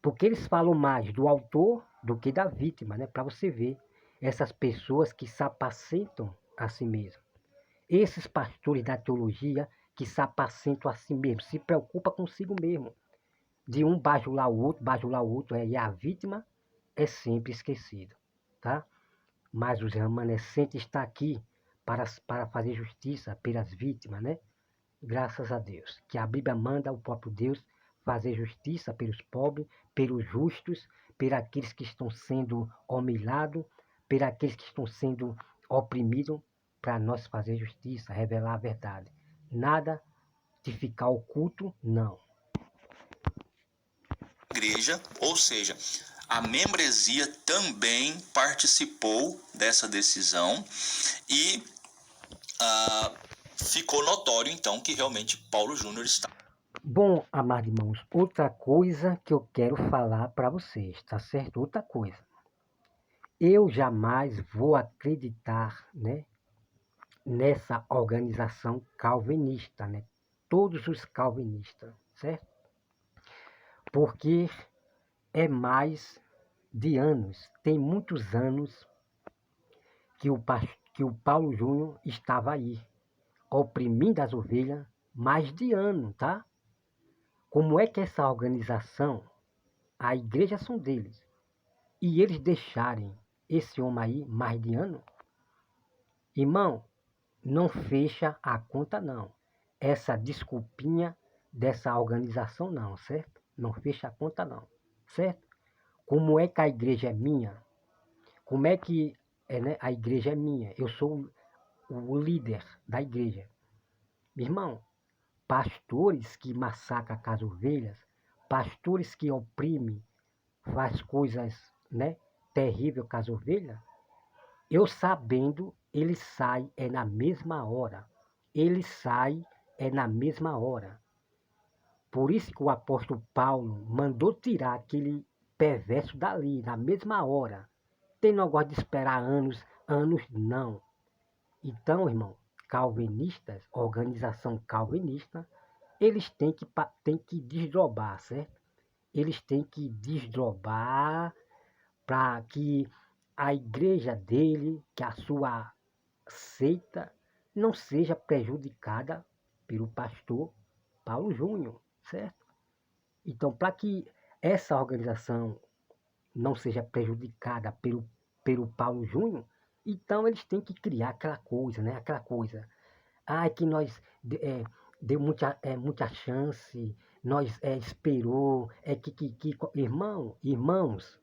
Porque eles falam mais do autor do que da vítima, né? Para você ver essas pessoas que se apacentam a si mesmas. Esses pastores da teologia que se apacentam a si mesmo, se preocupam consigo mesmo. De um bajular o outro, e a vítima é sempre esquecida, tá? Mas os remanescentes estão aqui para fazer justiça pelas vítimas, né? Graças a Deus, que a Bíblia manda o próprio Deus fazer justiça pelos pobres, pelos justos, por aqueles que estão sendo humilhados, por aqueles que estão sendo oprimidos, para nós fazer justiça, revelar a verdade. Nada de ficar oculto, não.
Igreja, ou seja, a membresia também participou dessa decisão e ficou notório, então, que realmente Paulo Júnior está...
Bom, amados irmãos, outra coisa que eu quero falar para vocês, tá certo? Outra coisa. Eu jamais vou acreditar, né, nessa organização calvinista, né? Todos os calvinistas, certo? Porque é mais de anos, tem muitos anos que o Paulo Júnior estava aí, oprimindo as ovelhas, mais de ano, tá? Como é que essa organização, a igreja são deles, e eles deixarem esse homem aí mais de ano? Irmão, não fecha a conta não. Essa desculpinha dessa organização não, certo? Não fecha a conta não, certo? Como é que a igreja é minha? Como é que né, a igreja é minha? Eu sou o líder da igreja. Meu irmão, pastores que massacram as ovelhas, pastores que oprimem, faz coisas, né, terríveis com as ovelhas, eu sabendo, ele sai na mesma hora. Ele sai na mesma hora. Por isso que o apóstolo Paulo mandou tirar aquele perverso dali, na mesma hora. Tem negócio de esperar anos não. Então, irmão, calvinistas, organização calvinista, eles têm que desdobrar, certo? Eles têm que desdobrar para que a igreja dele, que a sua seita, não seja prejudicada pelo pastor Paulo Júnior, certo? Então, para que essa organização não seja prejudicada pelo Paulo Júnior, então eles têm que criar aquela coisa, né? Aquela coisa. Que nós deu muita chance, nós esperou, irmãos,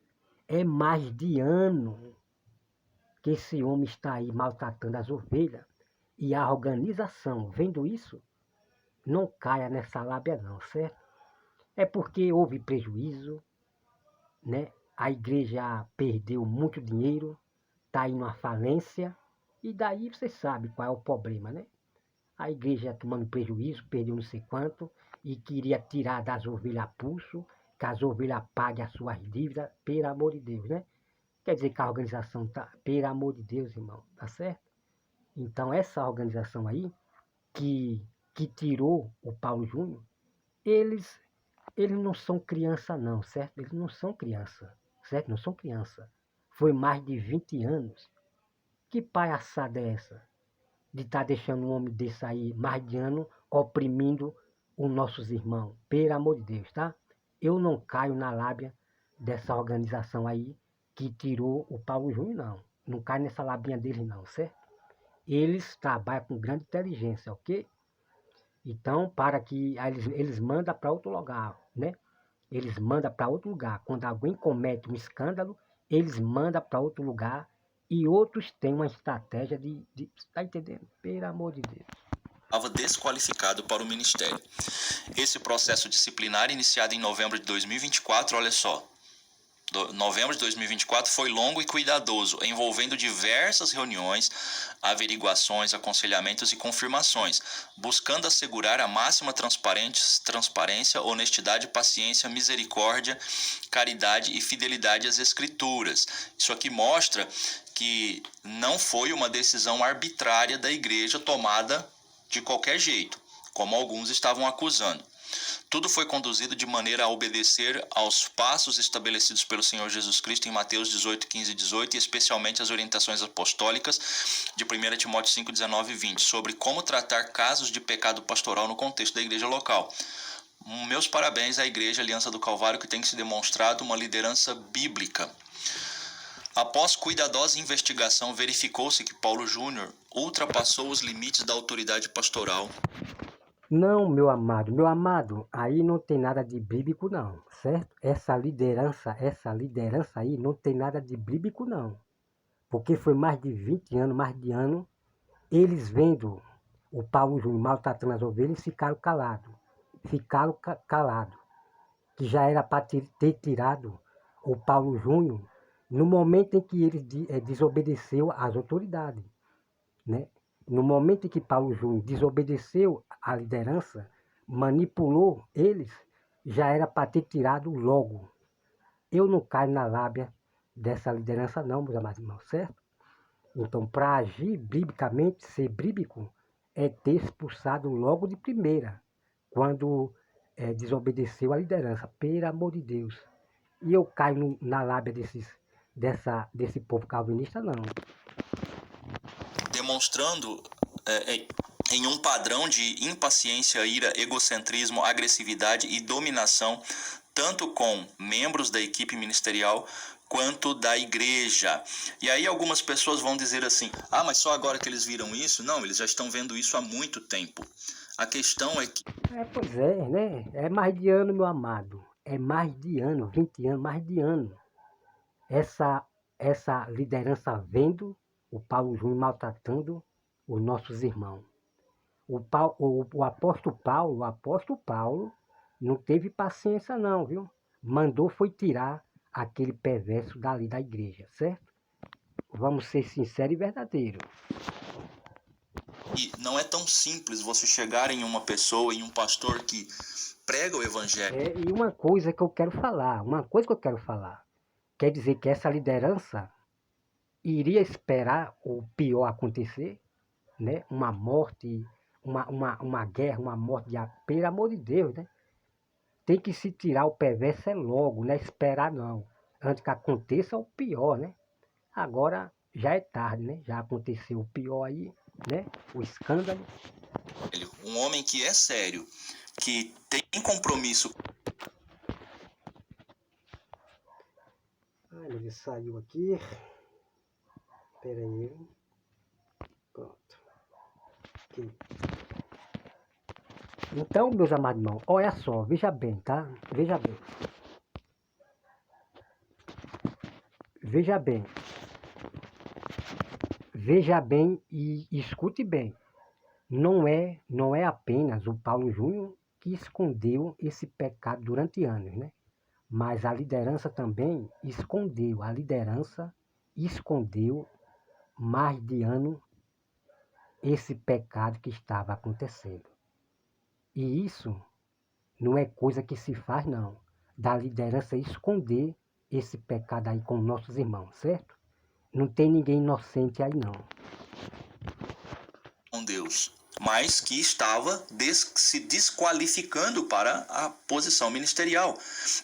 é mais de ano que esse homem está aí maltratando as ovelhas, e a organização, vendo isso, não caia nessa lábia não, certo? É porque houve prejuízo, né? A igreja perdeu muito dinheiro, está indo à falência, e daí você sabe qual é o problema, né? A igreja tomando prejuízo, perdeu não sei quanto, e queria tirar das ovelhas a pulso, que as ovelhas paguem as suas dívidas, pelo amor de Deus, né? Quer dizer que a organização está, pelo amor de Deus, irmão, tá certo? Então essa organização aí, que tirou o Paulo Júnior, eles não são criança não, certo? Eles não são criança, certo? Não são criança. Foi mais de 20 anos. Que palhaçada é essa? De estar deixando um homem desse aí, mais de ano, oprimindo os nossos irmãos. Pelo amor de Deus, tá? Eu não caio na lábia dessa organização aí que tirou o Paulo Júnior, não. Não caio nessa labinha deles, não, certo? Eles trabalham com grande inteligência, ok? Então, para que eles mandam para outro lugar, né? Eles mandam para outro lugar. Quando alguém comete um escândalo, eles mandam para outro lugar, e outros têm uma estratégia de... Tá entendendo? Pelo amor de Deus.
Estava desqualificado para o ministério. Esse processo disciplinar, iniciado em novembro de 2024, olha só. Novembro de 2024 foi longo e cuidadoso, envolvendo diversas reuniões, averiguações, aconselhamentos e confirmações, buscando assegurar a máxima transparência, honestidade, paciência, misericórdia, caridade e fidelidade às Escrituras. Isso aqui mostra que não foi uma decisão arbitrária da igreja tomada de qualquer jeito, como alguns estavam acusando. Tudo foi conduzido de maneira a obedecer aos passos estabelecidos pelo Senhor Jesus Cristo em Mateus 18, 15 e 18, e especialmente as orientações apostólicas de 1 Timóteo 5, 19 e 20, sobre como tratar casos de pecado pastoral no contexto da igreja local. Meus parabéns à Igreja Aliança do Calvário, que tem se demonstrado uma liderança bíblica. Após cuidadosa investigação, verificou-se que Paulo Júnior ultrapassou os limites da autoridade pastoral.
Não, meu amado, aí não tem nada de bíblico não, certo? Essa liderança aí não tem nada de bíblico não. Porque foi mais de 20 anos, eles vendo o Paulo Júnior maltratando as ovelhas, ficaram calados. Que já era para ter tirado o Paulo Júnior no momento em que ele desobedeceu às autoridades, né? No momento em que Paulo Júnior desobedeceu à liderança, manipulou eles, já era para ter tirado logo. Eu não caio na lábia dessa liderança não, meus amados irmãos, certo? Então, para agir biblicamente, ser bíblico, é ter expulsado logo de primeira, quando desobedeceu à liderança, pelo amor de Deus. E eu caio na lábia desse povo calvinista, não.
Demonstrando em um padrão de impaciência, ira, egocentrismo, agressividade e dominação, tanto com membros da equipe ministerial quanto da igreja. E aí algumas pessoas vão dizer assim, mas só agora que eles viram isso? Não, eles já estão vendo isso há muito tempo. A questão é que...
Pois é, né? É mais de ano, meu amado. É mais de ano, 20 anos, mais de ano. Essa liderança vendo o Paulo Júnior maltratando os nossos irmãos. O apóstolo Paulo não teve paciência não, viu? Mandou foi tirar aquele perverso dali da igreja, certo? Vamos ser sinceros e verdadeiros.
E não é tão simples você chegar em uma pessoa, em um pastor que prega o evangelho.
E uma coisa que eu quero falar, quer dizer que essa liderança iria esperar o pior acontecer, né? Uma morte, uma guerra, uma morte, pelo amor de Deus, né? Tem que se tirar o perverso logo, não é esperar não, antes que aconteça o pior, né? Agora já é tarde, né? Já aconteceu o pior aí, né? O escândalo.
Um homem que é sério, que tem compromisso.
Ele saiu aqui. Espera aí. Pronto. Aqui. Então, meus amados irmãos, olha só, veja bem, tá? Veja bem e escute bem. Não é apenas o Paulo Júnior que escondeu esse pecado durante anos, né? Mas a liderança também escondeu. A liderança escondeu mais de ano esse pecado que estava acontecendo. E isso não é coisa que se faz, não. Da liderança esconder esse pecado aí com nossos irmãos, certo? Não tem ninguém inocente aí, não.
Com Deus, mas que estava se desqualificando para a posição ministerial.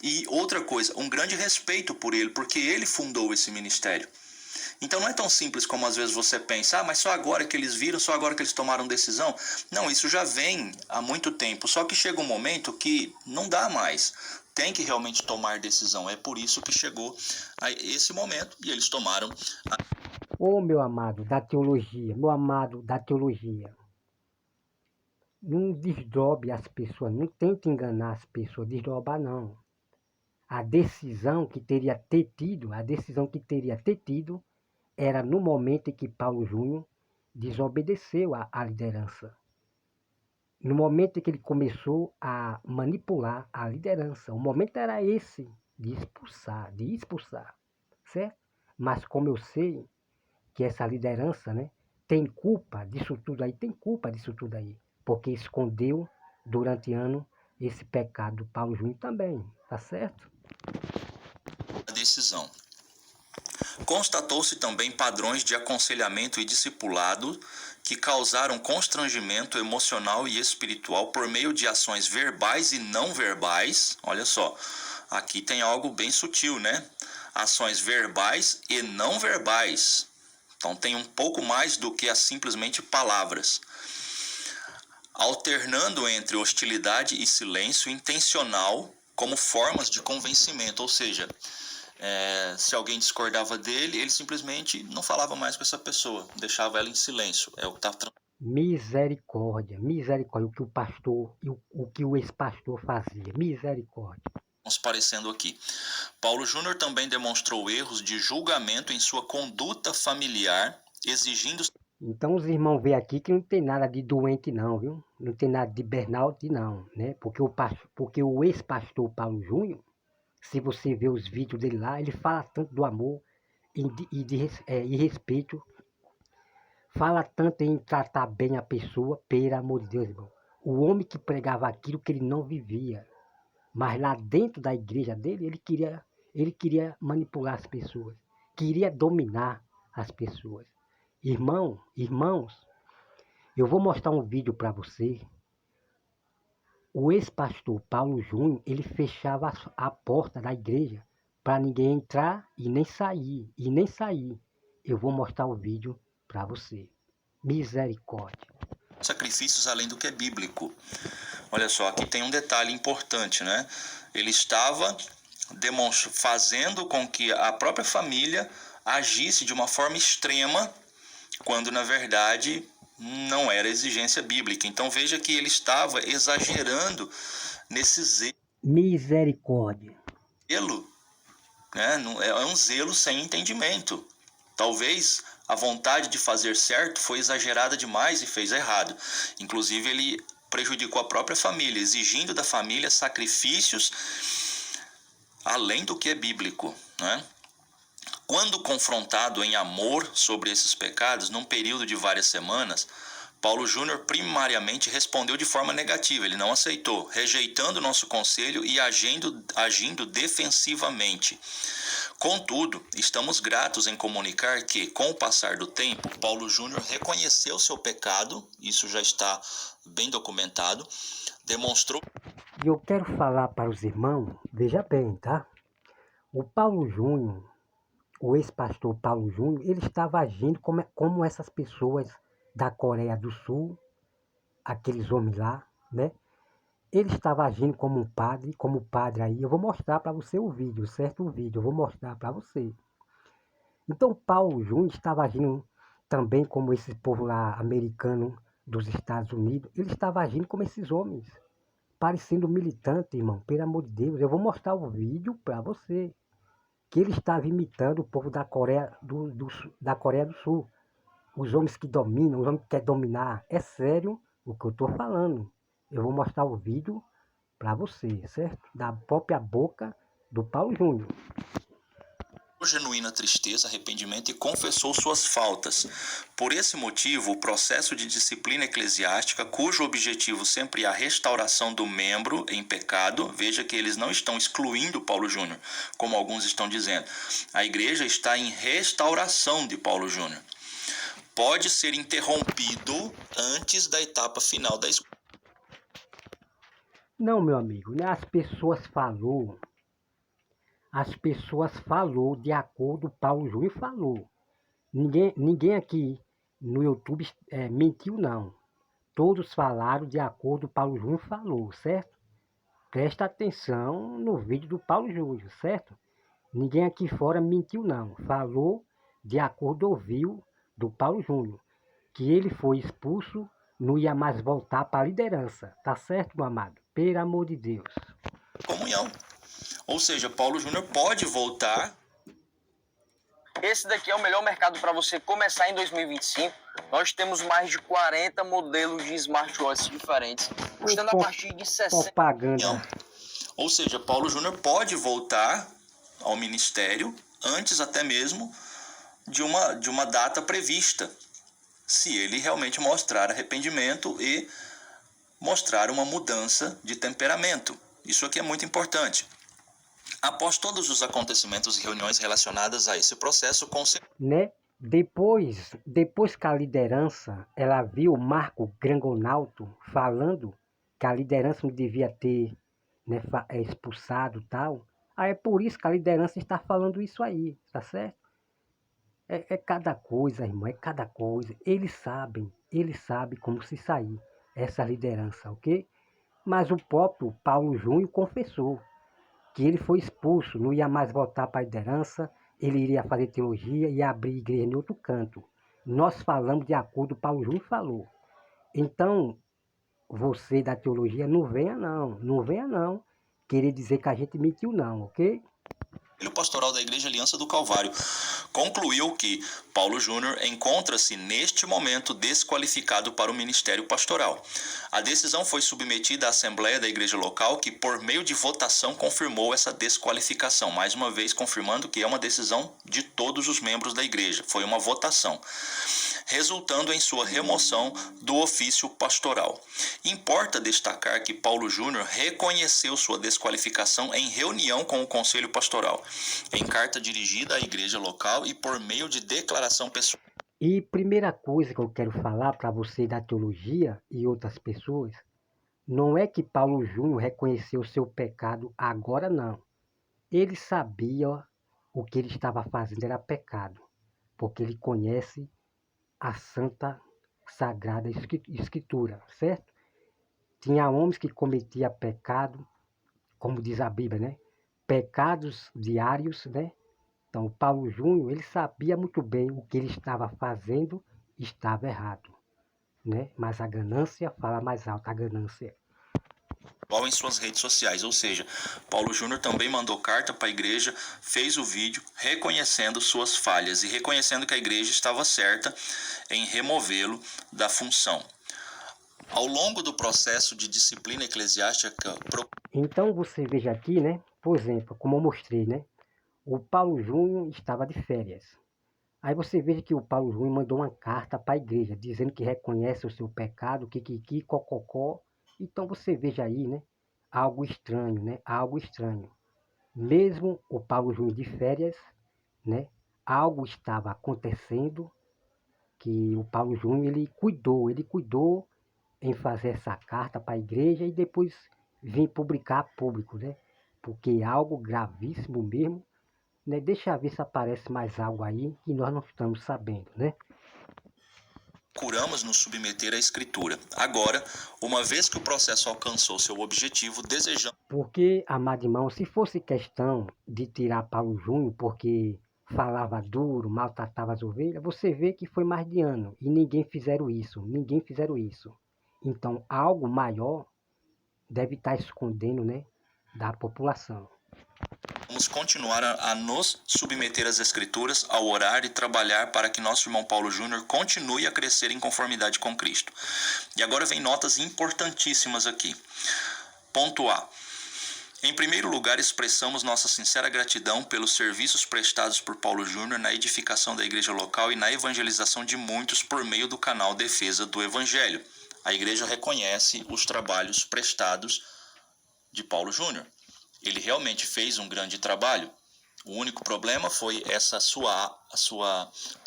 E outra coisa, um grande respeito por ele, porque ele fundou esse ministério. Então não é tão simples como às vezes você pensa, mas só agora que eles viram, só agora que eles tomaram decisão. Não, isso já vem há muito tempo, só que chega um momento que não dá mais. Tem que realmente tomar decisão, é por isso que chegou a esse momento e eles tomaram.
Meu amado da teologia, não desdobre as pessoas, não tente enganar as pessoas, desdobrar não. A decisão que teria ter tido era no momento em que Paulo Júnior desobedeceu à liderança. No momento em que ele começou a manipular a liderança. O momento era esse, de expulsar, certo? Mas como eu sei que essa liderança, né, tem culpa disso tudo aí, porque escondeu durante anos esse pecado do Paulo Júnior também, tá certo?
A decisão. Constatou-se também padrões de aconselhamento e discipulado que causaram constrangimento emocional e espiritual por meio de ações verbais e não verbais. Olha só, aqui tem algo bem sutil, né? Ações verbais e não verbais. Então tem um pouco mais do que as simplesmente palavras. Alternando entre hostilidade e silêncio intencional como formas de convencimento, ou seja, se alguém discordava dele, ele simplesmente não falava mais com essa pessoa, deixava ela em silêncio. É o que está
Misericórdia, misericórdia, o que o pastor, o que o ex-pastor fazia, misericórdia.
Transparecendo aqui. Paulo Júnior também demonstrou erros de julgamento em sua conduta familiar, exigindo...
Então os irmãos veem aqui que não tem nada de doente não, viu? Não tem nada de burnout não, né? Porque o ex-pastor Paulo Júnior, se você ver os vídeos dele lá, ele fala tanto do amor e respeito, fala tanto em tratar bem a pessoa, pelo amor de Deus, irmão. O homem que pregava aquilo que ele não vivia, mas lá dentro da igreja dele, ele queria manipular as pessoas, queria dominar as pessoas. Irmãos, eu vou mostrar um vídeo para você. O ex-pastor Paulo Júnior, ele fechava a porta da igreja para ninguém entrar e nem sair. Eu vou mostrar o vídeo para você. Misericórdia.
Sacrifícios além do que é bíblico. Olha só, aqui tem um detalhe importante, né? Ele estava fazendo com que a própria família agisse de uma forma extrema, quando na verdade não era exigência bíblica. Então veja que ele estava exagerando nesse zelo.
Misericórdia.
Né? É um zelo sem entendimento. Talvez a vontade de fazer certo foi exagerada demais e fez errado. Inclusive ele prejudicou a própria família, exigindo da família sacrifícios além do que é bíblico, né? Quando confrontado em amor sobre esses pecados, num período de várias semanas, Paulo Júnior primariamente respondeu de forma negativa, ele não aceitou, rejeitando o nosso conselho e agindo defensivamente. Contudo, estamos gratos em comunicar que, com o passar do tempo, Paulo Júnior reconheceu seu pecado, isso já está bem documentado, demonstrou...
E eu quero falar para os irmãos, veja bem, tá? O Paulo Júnior, o ex-pastor Paulo Júnior, ele estava agindo como essas pessoas da Coreia do Sul, aqueles homens lá, né? Ele estava agindo como um padre aí. Eu vou mostrar para você o vídeo, certo? O vídeo, eu vou mostrar para você. Então, Paulo Júnior estava agindo também como esse povo lá americano dos Estados Unidos. Ele estava agindo como esses homens, parecendo militante, irmão. Pelo amor de Deus, eu vou mostrar o vídeo para você. Que ele estava imitando o povo da Coreia do Sul. Os homens que dominam, os homens que querem dominar. É sério o que eu estou falando. Eu vou mostrar o vídeo para você, certo? Da própria boca do Paulo Júnior.
Genuína tristeza, arrependimento e confessou suas faltas. Por esse motivo, o processo de disciplina eclesiástica, cujo objetivo sempre é a restauração do membro em pecado, veja que eles não estão excluindo Paulo Júnior, como alguns estão dizendo. A igreja está em restauração de Paulo Júnior. Pode ser interrompido antes da etapa final da escola.
Não, meu amigo, né? As pessoas falou de acordo, Paulo Júnior falou. Ninguém aqui no YouTube mentiu, não. Todos falaram de acordo, Paulo Júnior falou, certo? Presta atenção no vídeo do Paulo Júnior, certo? Ninguém aqui fora mentiu, não. Falou de acordo, ouviu do Paulo Júnior, que ele foi expulso, não ia mais voltar para a liderança. Tá certo, meu amado? Pelo amor de Deus.
Comunhão. Ou seja, Paulo Júnior pode voltar.
Esse daqui é o melhor mercado para você começar em 2025. Nós temos mais de 40 modelos de smartwatches diferentes, custando a partir de 60.
Propaganda.
Ou seja, Paulo Júnior pode voltar ao ministério antes até mesmo de uma data prevista, se ele realmente mostrar arrependimento e mostrar uma mudança de temperamento. Isso aqui é muito importante. Após todos os acontecimentos e reuniões relacionadas a esse processo,
né? Depois que a liderança, ela viu Marco Grangonauto falando que a liderança não devia ter, né, expulsado e tal, aí é por isso que a liderança está falando isso aí, tá certo? É cada coisa, irmão, é cada coisa. Eles sabem como se sair, essa liderança, ok? Mas o próprio Paulo Júnior confessou que ele foi expulso, não ia mais voltar para a liderança, ele iria fazer teologia e abrir igreja em outro canto. Nós falamos de acordo com o Paulo Júnior falou. Então, você da teologia, não venha não, querer dizer que a gente mentiu não, ok?
O pastoral da Igreja Aliança do Calvário concluiu que Paulo Júnior encontra-se neste momento desqualificado para o ministério pastoral. A decisão foi submetida à Assembleia da Igreja Local, que por meio de votação confirmou essa desqualificação, mais uma vez confirmando que é uma decisão de todos os membros da igreja, foi uma votação, resultando em sua remoção do ofício pastoral. Importa destacar que Paulo Júnior reconheceu sua desqualificação em reunião com o Conselho Pastoral, em carta dirigida à igreja local e por meio de declaração pessoal.
E primeira coisa que eu quero falar para você da teologia e outras pessoas, não é que Paulo Júnior reconheceu o seu pecado agora, não. Ele sabia o que ele estava fazendo era pecado, porque ele conhece a Santa Sagrada Escritura, certo? Tinha homens que cometiam pecado, como diz a Bíblia, né? Pecados diários, né? Então, Paulo Júnior, ele sabia muito bem o que ele estava fazendo estava errado, né? Mas a ganância fala mais alto, a ganância.
Em suas redes sociais, ou seja, Paulo Júnior também mandou carta para a igreja, fez o vídeo reconhecendo suas falhas e reconhecendo que a igreja estava certa em removê-lo da função. Ao longo do processo de disciplina eclesiástica...
Então você veja aqui, né? Por exemplo, como eu mostrei, né? O Paulo Júnior estava de férias. Aí você veja que o Paulo Júnior mandou uma carta para a igreja, dizendo que reconhece o seu pecado, kikiki, cococó. Então você veja aí, né? Algo estranho, né? Algo estranho. Mesmo o Paulo Júnior de férias, né? Algo estava acontecendo que o Paulo Júnior ele cuidou em fazer essa carta para a igreja e depois vir publicar a público, né? Porque é algo gravíssimo mesmo, né? Deixa eu ver se aparece mais algo aí que nós não estamos sabendo, né?
Procuramos nos submeter à escritura. Agora, uma vez que o processo alcançou seu objetivo, desejamos...
Porque, amado irmão, se fosse questão de tirar Paulo Júnior porque falava duro, maltratava as ovelhas, você vê que foi mais de ano e ninguém fizeram isso. Então, algo maior deve estar escondendo, né, da população.
Vamos continuar a nos submeter às escrituras, ao orar e trabalhar para que nosso irmão Paulo Júnior continue a crescer em conformidade com Cristo. E agora vem notas importantíssimas aqui. Ponto A. Em primeiro lugar, expressamos nossa sincera gratidão pelos serviços prestados por Paulo Júnior na edificação da igreja local e na evangelização de muitos por meio do canal Defesa do Evangelho. A igreja reconhece os trabalhos prestados de Paulo Júnior. Ele realmente fez um grande trabalho. O único problema foi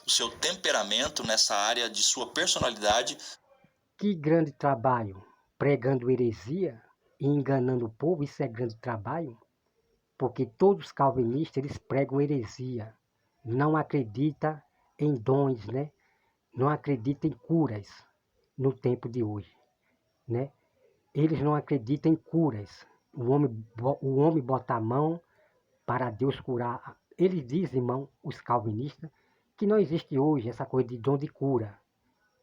o seu temperamento nessa área de sua personalidade.
Que grande trabalho! Pregando heresia e enganando o povo, isso é grande trabalho? Porque todos os calvinistas, eles pregam heresia. Não acreditam em dons, né? Não acreditam em curas no tempo de hoje, né? Eles não acreditam em curas. O homem bota a mão para Deus curar. Eles dizem, irmão, os calvinistas, que não existe hoje essa coisa de dom de cura.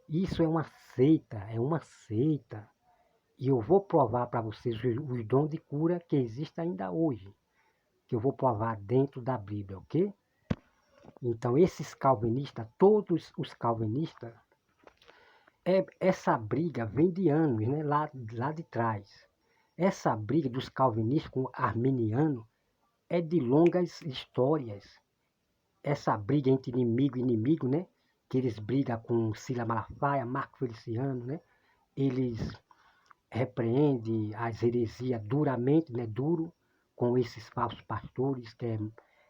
Isso é uma seita. E eu vou provar para vocês os dons de cura que existem ainda hoje. Que eu vou provar dentro da Bíblia, ok? Então esses calvinistas, todos os calvinistas, essa briga vem de anos, né? Lá de trás. Essa briga dos calvinistas com o arminiano é de longas histórias. Essa briga entre inimigo e inimigo, né? Que eles brigam com Silas Malafaia, Marco Feliciano, né? Eles repreendem as heresias duramente, né? Duro, com esses falsos pastores,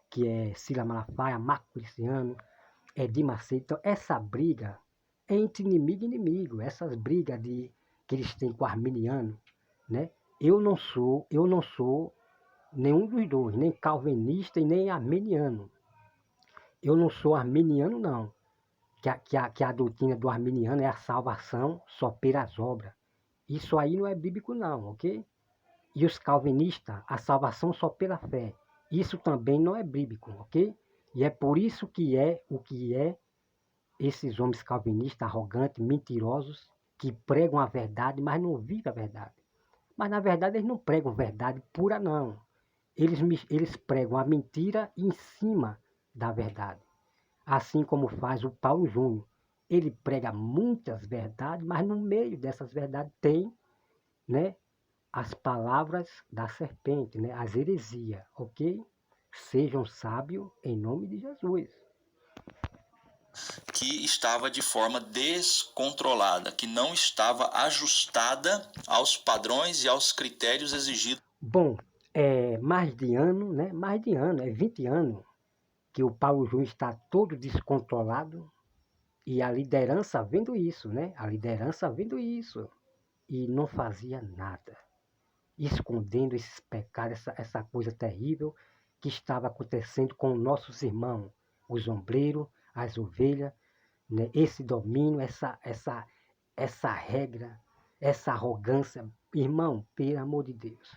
que é Silas Malafaia, Marco Feliciano, Edir Macedo. Então, essa briga é entre inimigo e inimigo. Essas brigas que eles têm com o arminiano, né? Eu não sou nenhum dos dois, nem calvinista e nem arminiano. Eu não sou arminiano, não. Que a doutrina do arminiano é a salvação só pelas obras. Isso aí não é bíblico, não, ok? E os calvinistas, a salvação só pela fé. Isso também não é bíblico, ok? E é por isso que é o que é esses homens calvinistas arrogantes, mentirosos, que pregam a verdade, mas não vivem a verdade. Mas na verdade eles não pregam verdade pura, não. Eles pregam a mentira em cima da verdade. Assim como faz o Paulo Júnior. Ele prega muitas verdades, mas no meio dessas verdades tem, né, as palavras da serpente, né, as heresias, ok? Sejam sábios em nome de Jesus.
Que estava de forma descontrolada, que não estava ajustada aos padrões e aos critérios exigidos.
Bom, mais de ano, né? Mais de ano, 20 anos que o Paulo Júnior está todo descontrolado e a liderança vendo isso, né? A liderança vendo isso e não fazia nada, escondendo esses pecados, essa coisa terrível que estava acontecendo com nossos irmãos, os ombreiros, as ovelhas, né? Esse domínio, essa regra, essa arrogância. Irmão, pelo amor de Deus,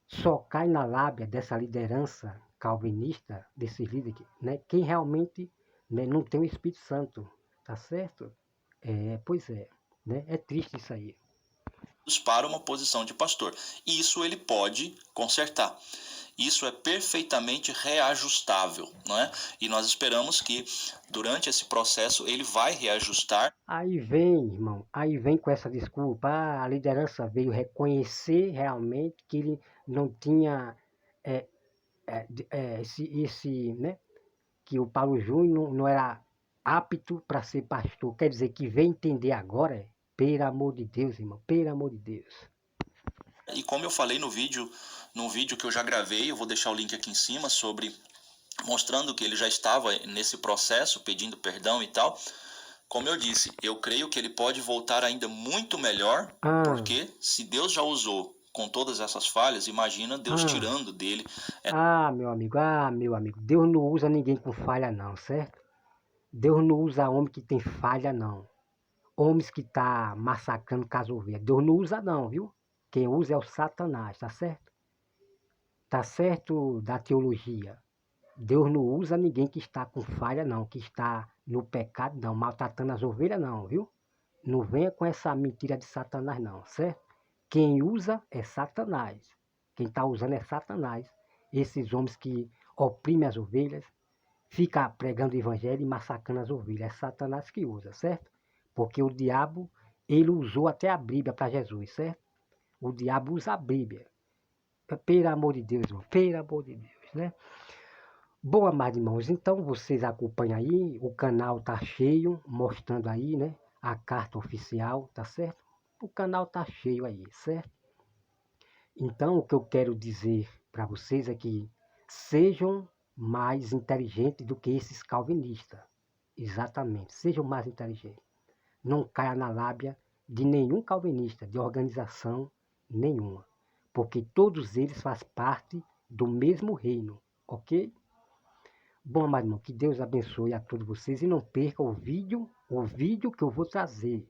só cai na lábia dessa liderança calvinista, desses líderes, né? Quem realmente, né, não tem o Espírito Santo, tá certo? Pois é, né? É triste isso aí.
Para uma posição de pastor. Isso ele pode consertar. Isso é perfeitamente reajustável, não é? E nós esperamos que durante esse processo ele vai reajustar.
Aí vem, irmão, com essa desculpa, a liderança veio reconhecer realmente que ele não tinha né, que o Paulo Júnior não era apto para ser pastor. Quer dizer que vem entender agora, pelo amor de Deus, irmão, pelo amor de Deus.
E como eu falei no vídeo que eu já gravei, eu vou deixar o link aqui em cima, mostrando que ele já estava nesse processo, pedindo perdão e tal. Como eu disse, eu creio que ele pode voltar ainda muito melhor, porque se Deus já usou com todas essas falhas, imagina Deus tirando dele.
Meu amigo, Deus não usa ninguém com falha não, certo? Deus não usa homem que tem falha não. Homens que tá massacrando casa ovelha. Deus não usa não, viu? Quem usa é o Satanás, tá certo? Tá certo da teologia. Deus não usa ninguém que está com falha não, que está no pecado não, maltratando as ovelhas não, viu? Não venha com essa mentira de Satanás não, certo? Quem usa é Satanás. Quem está usando é Satanás. Esses homens que oprimem as ovelhas, fica pregando o evangelho e massacrando as ovelhas. É Satanás que usa, certo? Porque o diabo, ele usou até a Bíblia para Jesus, certo? O diabo usa a Bíblia. Pelo amor de Deus, irmão. Pelo amor de Deus, né? Bom, amados irmãos, então vocês acompanham aí, o canal tá cheio, mostrando aí, né? A carta oficial, tá certo? O canal tá cheio aí, certo? Então, o que eu quero dizer para vocês é que sejam mais inteligentes do que esses calvinistas. Exatamente, sejam mais inteligentes. Não caia na lábia de nenhum calvinista, de organização nenhuma. Porque todos eles fazem parte do mesmo reino, ok? Bom, amado irmão, que Deus abençoe a todos vocês e não perca o vídeo que eu vou trazer.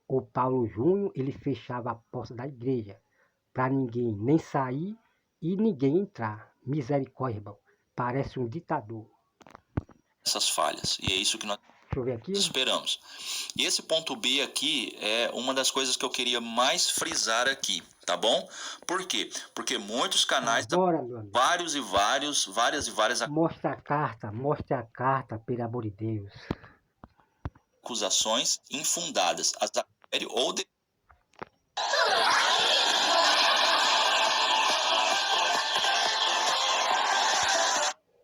O Paulo Júnior, ele fechava a porta da igreja para ninguém nem sair e ninguém entrar. Misericórdia, irmão. Parece um ditador.
Essas falhas. E é isso que nós esperamos. E esse ponto B aqui é uma das coisas que eu queria mais frisar aqui, tá bom? Por quê? Porque muitos canais, várias.
Mostra a carta, pelo amor de Deus.
Acusações infundadas. Ou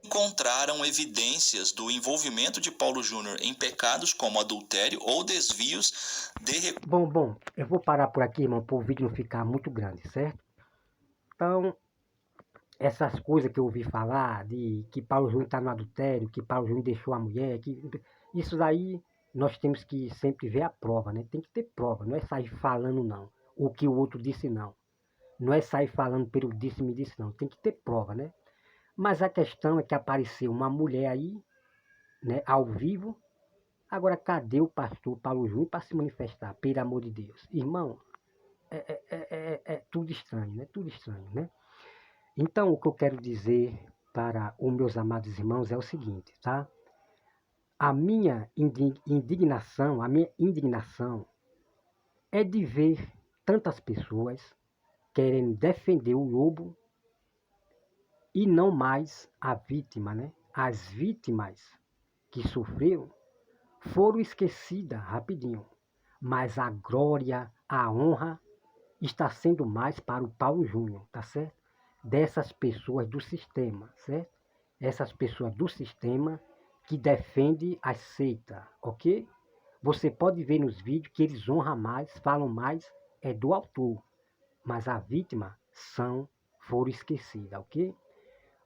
encontraram evidências do envolvimento de Paulo Júnior em pecados como adultério ou desvios de...
Bom, eu vou parar por aqui, irmão, para o vídeo não ficar muito grande, certo? Então, essas coisas que eu ouvi falar, de que Paulo Júnior está no adultério, que Paulo Júnior deixou a mulher, isso daí nós temos que sempre ver a prova, né? Tem que ter prova, não é sair falando não, o que o outro disse não. Não é sair falando pelo disse-me disse não, tem que ter prova, né? Mas a questão é que apareceu uma mulher aí, né, ao vivo. Agora, cadê o pastor Paulo Júnior para se manifestar, pelo amor de Deus? Irmão, é tudo estranho, né? Tudo estranho, né? Então, o que eu quero dizer para os meus amados irmãos é o seguinte, tá? A minha indignação é de ver tantas pessoas querendo defender o lobo e não mais a vítima, né? As vítimas que sofreram foram esquecidas rapidinho, mas a glória, a honra está sendo mais para o Paulo Júnior, tá certo? Dessas pessoas do sistema, certo? Essas pessoas do sistema que defendem as seitas, ok? Você pode ver nos vídeos que eles honram mais, falam mais, é do autor, mas a vítima foram esquecidas, ok?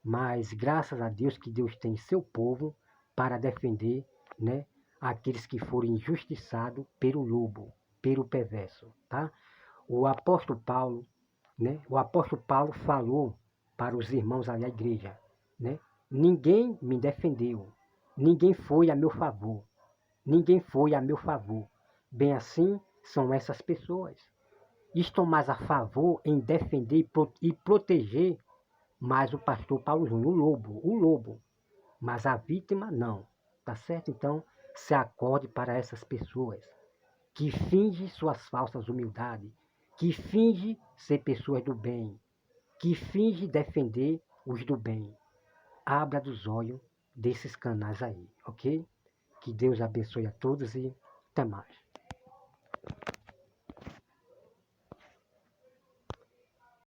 Mas graças a Deus que Deus tem seu povo para defender, né, aqueles que foram injustiçados pelo lobo, pelo perverso, tá? O apóstolo Paulo, né, o apóstolo Paulo falou para os irmãos ali da igreja, né? Ninguém me defendeu, ninguém foi a meu favor, ninguém foi a meu favor. Bem assim são essas pessoas. Estão mais a favor em defender e proteger mais o pastor Paulo Júnior, o lobo. Mas a vítima não, tá certo? Então, se acorde para essas pessoas que fingem suas falsas humildades, que fingem ser pessoas do bem, que fingem defender os do bem. Abra dos olhos desses canais aí, ok? Que Deus abençoe a todos e até mais.